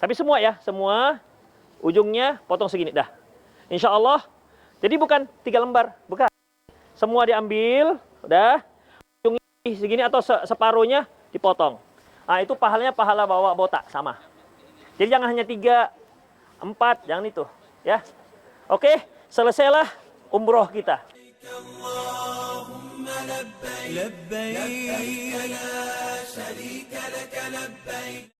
Tapi semua ya, semua ujungnya potong segini, dah. Insya Allah. Jadi bukan 3 lembar, bukan. Semua diambil, udah. Ujungnya segini atau separuhnya dipotong. Nah itu pahalanya pahala bawa botak, sama. Jadi jangan hanya 3, 4, jangan itu. Ya. Oke, selesailah umroh kita. اللهم لبيك لبيك لا شريك لك لبيك